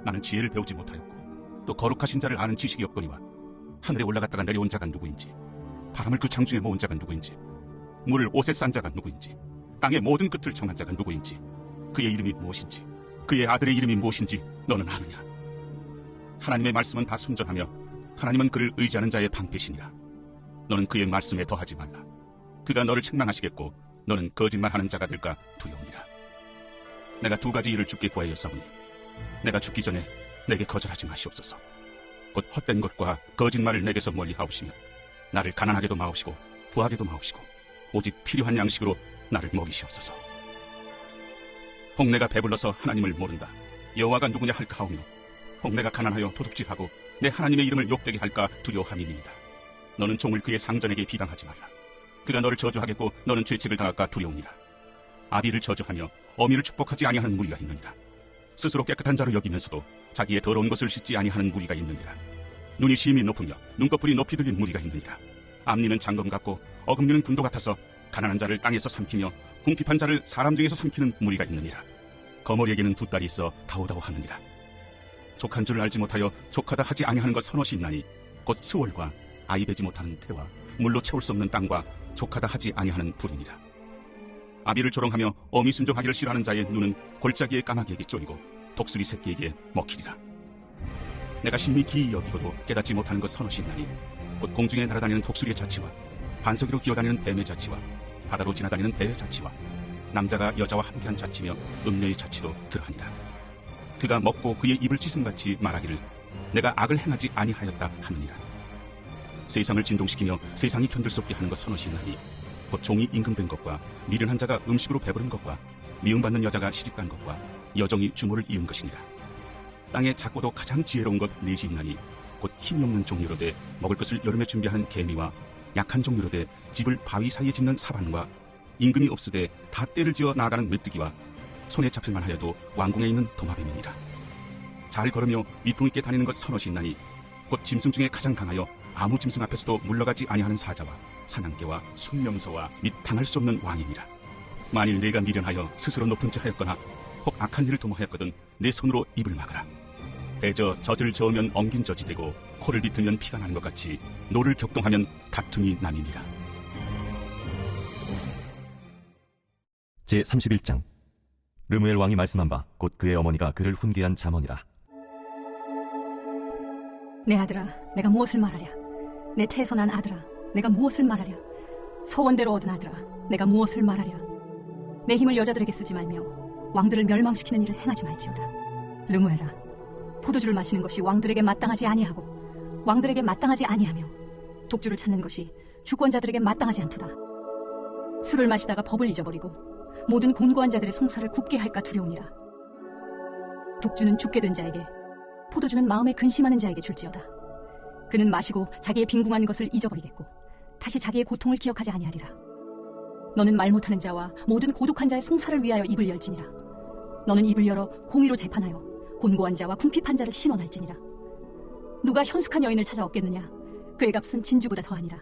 나는 지혜를 배우지 못하였고 또 거룩하신 자를 아는 지식이 없거니와 하늘에 올라갔다가 내려온 자가 누구인지 바람을 그 장중에 모은 자가 누구인지 물을 옷에 싼 자가 누구인지 땅의 모든 끝을 정한 자가 누구인지 그의 이름이 무엇인지 그의 아들의 이름이 무엇인지 너는 아느냐? 하나님의 말씀은 다 순전하며 하나님은 그를 의지하는 자의 방패시니라. 너는 그의 말씀에 더하지 말라. 그가 너를 책망하시겠고 너는 거짓말하는 자가 될까 두려우니라. 내가 두 가지 일을 주께 구하였사오니 내가 죽기 전에 내게 거절하지 마시옵소서. 곧 헛된 것과 거짓말을 내게서 멀리하옵시며 나를 가난하게도 마옵시고 부하게도 마옵시고 오직 필요한 양식으로 나를 먹이시옵소서. 혹 내가 배불러서 하나님을 모른다 여호와가 누구냐 할까 하오며 혹 내가 가난하여 도둑질하고 내 하나님의 이름을 욕되게 할까 두려워함이니이다. 너는 종을 그의 상전에게 비방하지 말라. 그가 너를 저주하겠고 너는 죄책을 당할까 두려우니라. 아비를 저주하며 어미를 축복하지 아니하는 무리가 있느니라. 스스로 깨끗한 자로 여기면서도 자기의 더러운 것을 씻지 아니하는 무리가 있느니라. 눈이 심히 높으며 눈꺼풀이 높이 들린 무리가 있느니라. 앞니는 장검 같고 어금니는 분도 같아서 가난한 자를 땅에서 삼키며 궁핍한 자를 사람 중에서 삼키는 무리가 있느니라. 거머리에게는 두 딸이 있어 다오다오하느니라. 족한 줄을 알지 못하여 족하다 하지 아니하는 것 서너시 있나니 곧 스월과 아이 베지 못하는 태와 물로 채울 수 없는 땅과 족하다 하지 아니하는 불이니라. 아비를 조롱하며 어미 순종하기를 싫어하는 자의 눈은 골짜기의 까마귀에게 쫄이고 독수리 새끼에게 먹히리라. 내가 심히 기이 여기고도 깨닫지 못하는 것 서너시 있나니 곧 공중에 날아다니는 독수리의 자치와 반석 위로 기어다니는 뱀의 자치와 바다로 지나다니는 배의 자치와 남자가 여자와 함께한 자치며 음녀의 자치도 그러하니라. 그가 먹고 그의 입을 찢음같이 말하기를 내가 악을 행하지 아니하였다 하느니라. 세상을 진동시키며 세상이 견딜 수 없게 하는 것 서너시 있나니 곧 종이 임금된 것과 미련한 자가 음식으로 배부른 것과 미움받는 여자가 시집간 것과 여종이 주모를 이은 것이니라. 땅에 작고도 가장 지혜로운 것 넷이 있나니 곧 힘이 없는 종류로 돼 먹을 것을 여름에 준비하는 개미와 약한 종류로 돼 집을 바위 사이에 짓는 사반과 임금이 없으되 다 때를 지어 나아가는 메뚜기와 손에 잡힐만 하여도 왕궁에 있는 도마뱀이니라. 잘 걸으며 밑동 있게 다니는 것 서너시 있나니 곧 짐승 중에 가장 강하여 아무 짐승 앞에서도 물러가지 아니하는 사자와 사냥개와 순명서와 및 당할 수 없는 왕이니라. 만일 내가 미련하여 스스로 높은 체 하였거나 혹 악한 일을 도모하였거든 내 손으로 입을 막으라. 대저 젖을 저으면 엉긴 젖이 되고 코를 비트면 피가 나는 것 같이 노를 격동하면 다툼이 남이니라. 제31장. 르무엘 왕이 말씀한 바 곧 그의 어머니가 그를 훈계한 잠언이라. 내 아들아, 내가 무엇을 말하랴? 내 태에서 난 아들아, 내가 무엇을 말하랴? 서원대로 얻은 아들아, 내가 무엇을 말하랴? 내 힘을 여자들에게 쓰지 말며 왕들을 멸망시키는 일을 행하지 말지어다. 르무엘아, 포도주를 마시는 것이 왕들에게 마땅하지 아니하고 왕들에게 마땅하지 아니하며 독주를 찾는 것이 주권자들에게 마땅하지 않도다. 술을 마시다가 법을 잊어버리고 모든 곤고한 자들의 송사를 굽게 할까 두려우니라. 독주는 죽게 된 자에게, 포도주는 마음에 근심하는 자에게 줄지어다. 그는 마시고 자기의 빈궁한 것을 잊어버리겠고 다시 자기의 고통을 기억하지 아니하리라. 너는 말 못하는 자와 모든 고독한 자의 송사를 위하여 입을 열지니라. 너는 입을 열어 공의로 재판하여 곤고한 자와 궁핍한 자를 신원할지니라. 누가 현숙한 여인을 찾아 얻겠느냐? 그의 값은 진주보다 더하니라.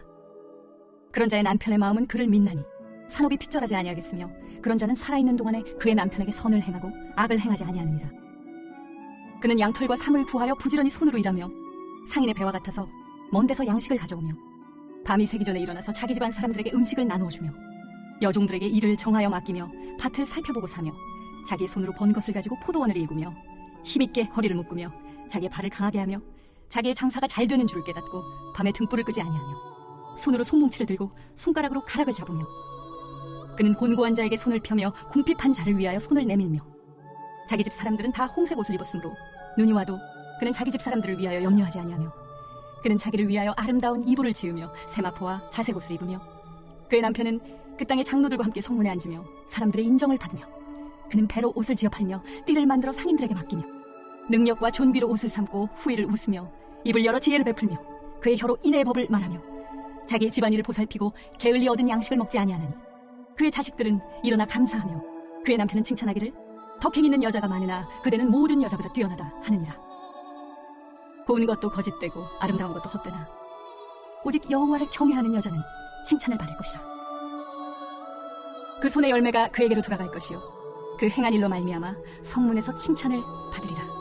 그런 자의 남편의 마음은 그를 믿나니 산업이 핍절하지 아니하겠으며 그런 자는 살아있는 동안에 그의 남편에게 선을 행하고 악을 행하지 아니하느니라. 그는 양털과 삼을 구하여 부지런히 손으로 일하며 상인의 배와 같아서 먼 데서 양식을 가져오며 밤이 새기 전에 일어나서 자기 집안 사람들에게 음식을 나누어주며 여종들에게 일을 정하여 맡기며 밭을 살펴보고 사며 자기의 손으로 번 것을 가지고 포도원을 일구며 힘있게 허리를 묶으며 자기의 발을 강하게 하며 자기의 장사가 잘 되는 줄을 깨닫고 밤에 등불을 끄지 아니하며 손으로 손뭉치를 들고 손가락으로 가락을 잡으며 그는 곤고한 자에게 손을 펴며 궁핍한 자를 위하여 손을 내밀며 자기 집 사람들은 다 홍색 옷을 입었으므로 눈이 와도 그는 자기 집 사람들을 위하여 염려하지 아니하며 그는 자기를 위하여 아름다운 이불을 지으며 세마포와 자색 옷을 입으며 그의 남편은 그 땅의 장로들과 함께 성문에 앉으며 사람들의 인정을 받으며 그는 배로 옷을 지어 팔며 띠를 만들어 상인들에게 맡기며 능력과 존귀로 옷을 삼고 후일을 웃으며 입을 열어 지혜를 베풀며 그의 혀로 인애의 법을 말하며 자기의 집안일을 보살피고 게을리 얻은 양식을 먹지 아니하느니 그의 자식들은 일어나 감사하며 그의 남편은 칭찬하기를 덕행 있는 여자가 많으나 그대는 모든 여자보다 뛰어나다 하느니라. 고운 것도 거짓되고 아름다운 것도 헛되나 오직 여호와를 경외하는 여자는 칭찬을 받을 것이라. 그 손의 열매가 그에게로 돌아갈 것이요 그 행한 일로 말미암아 성문에서 칭찬을 받으리라.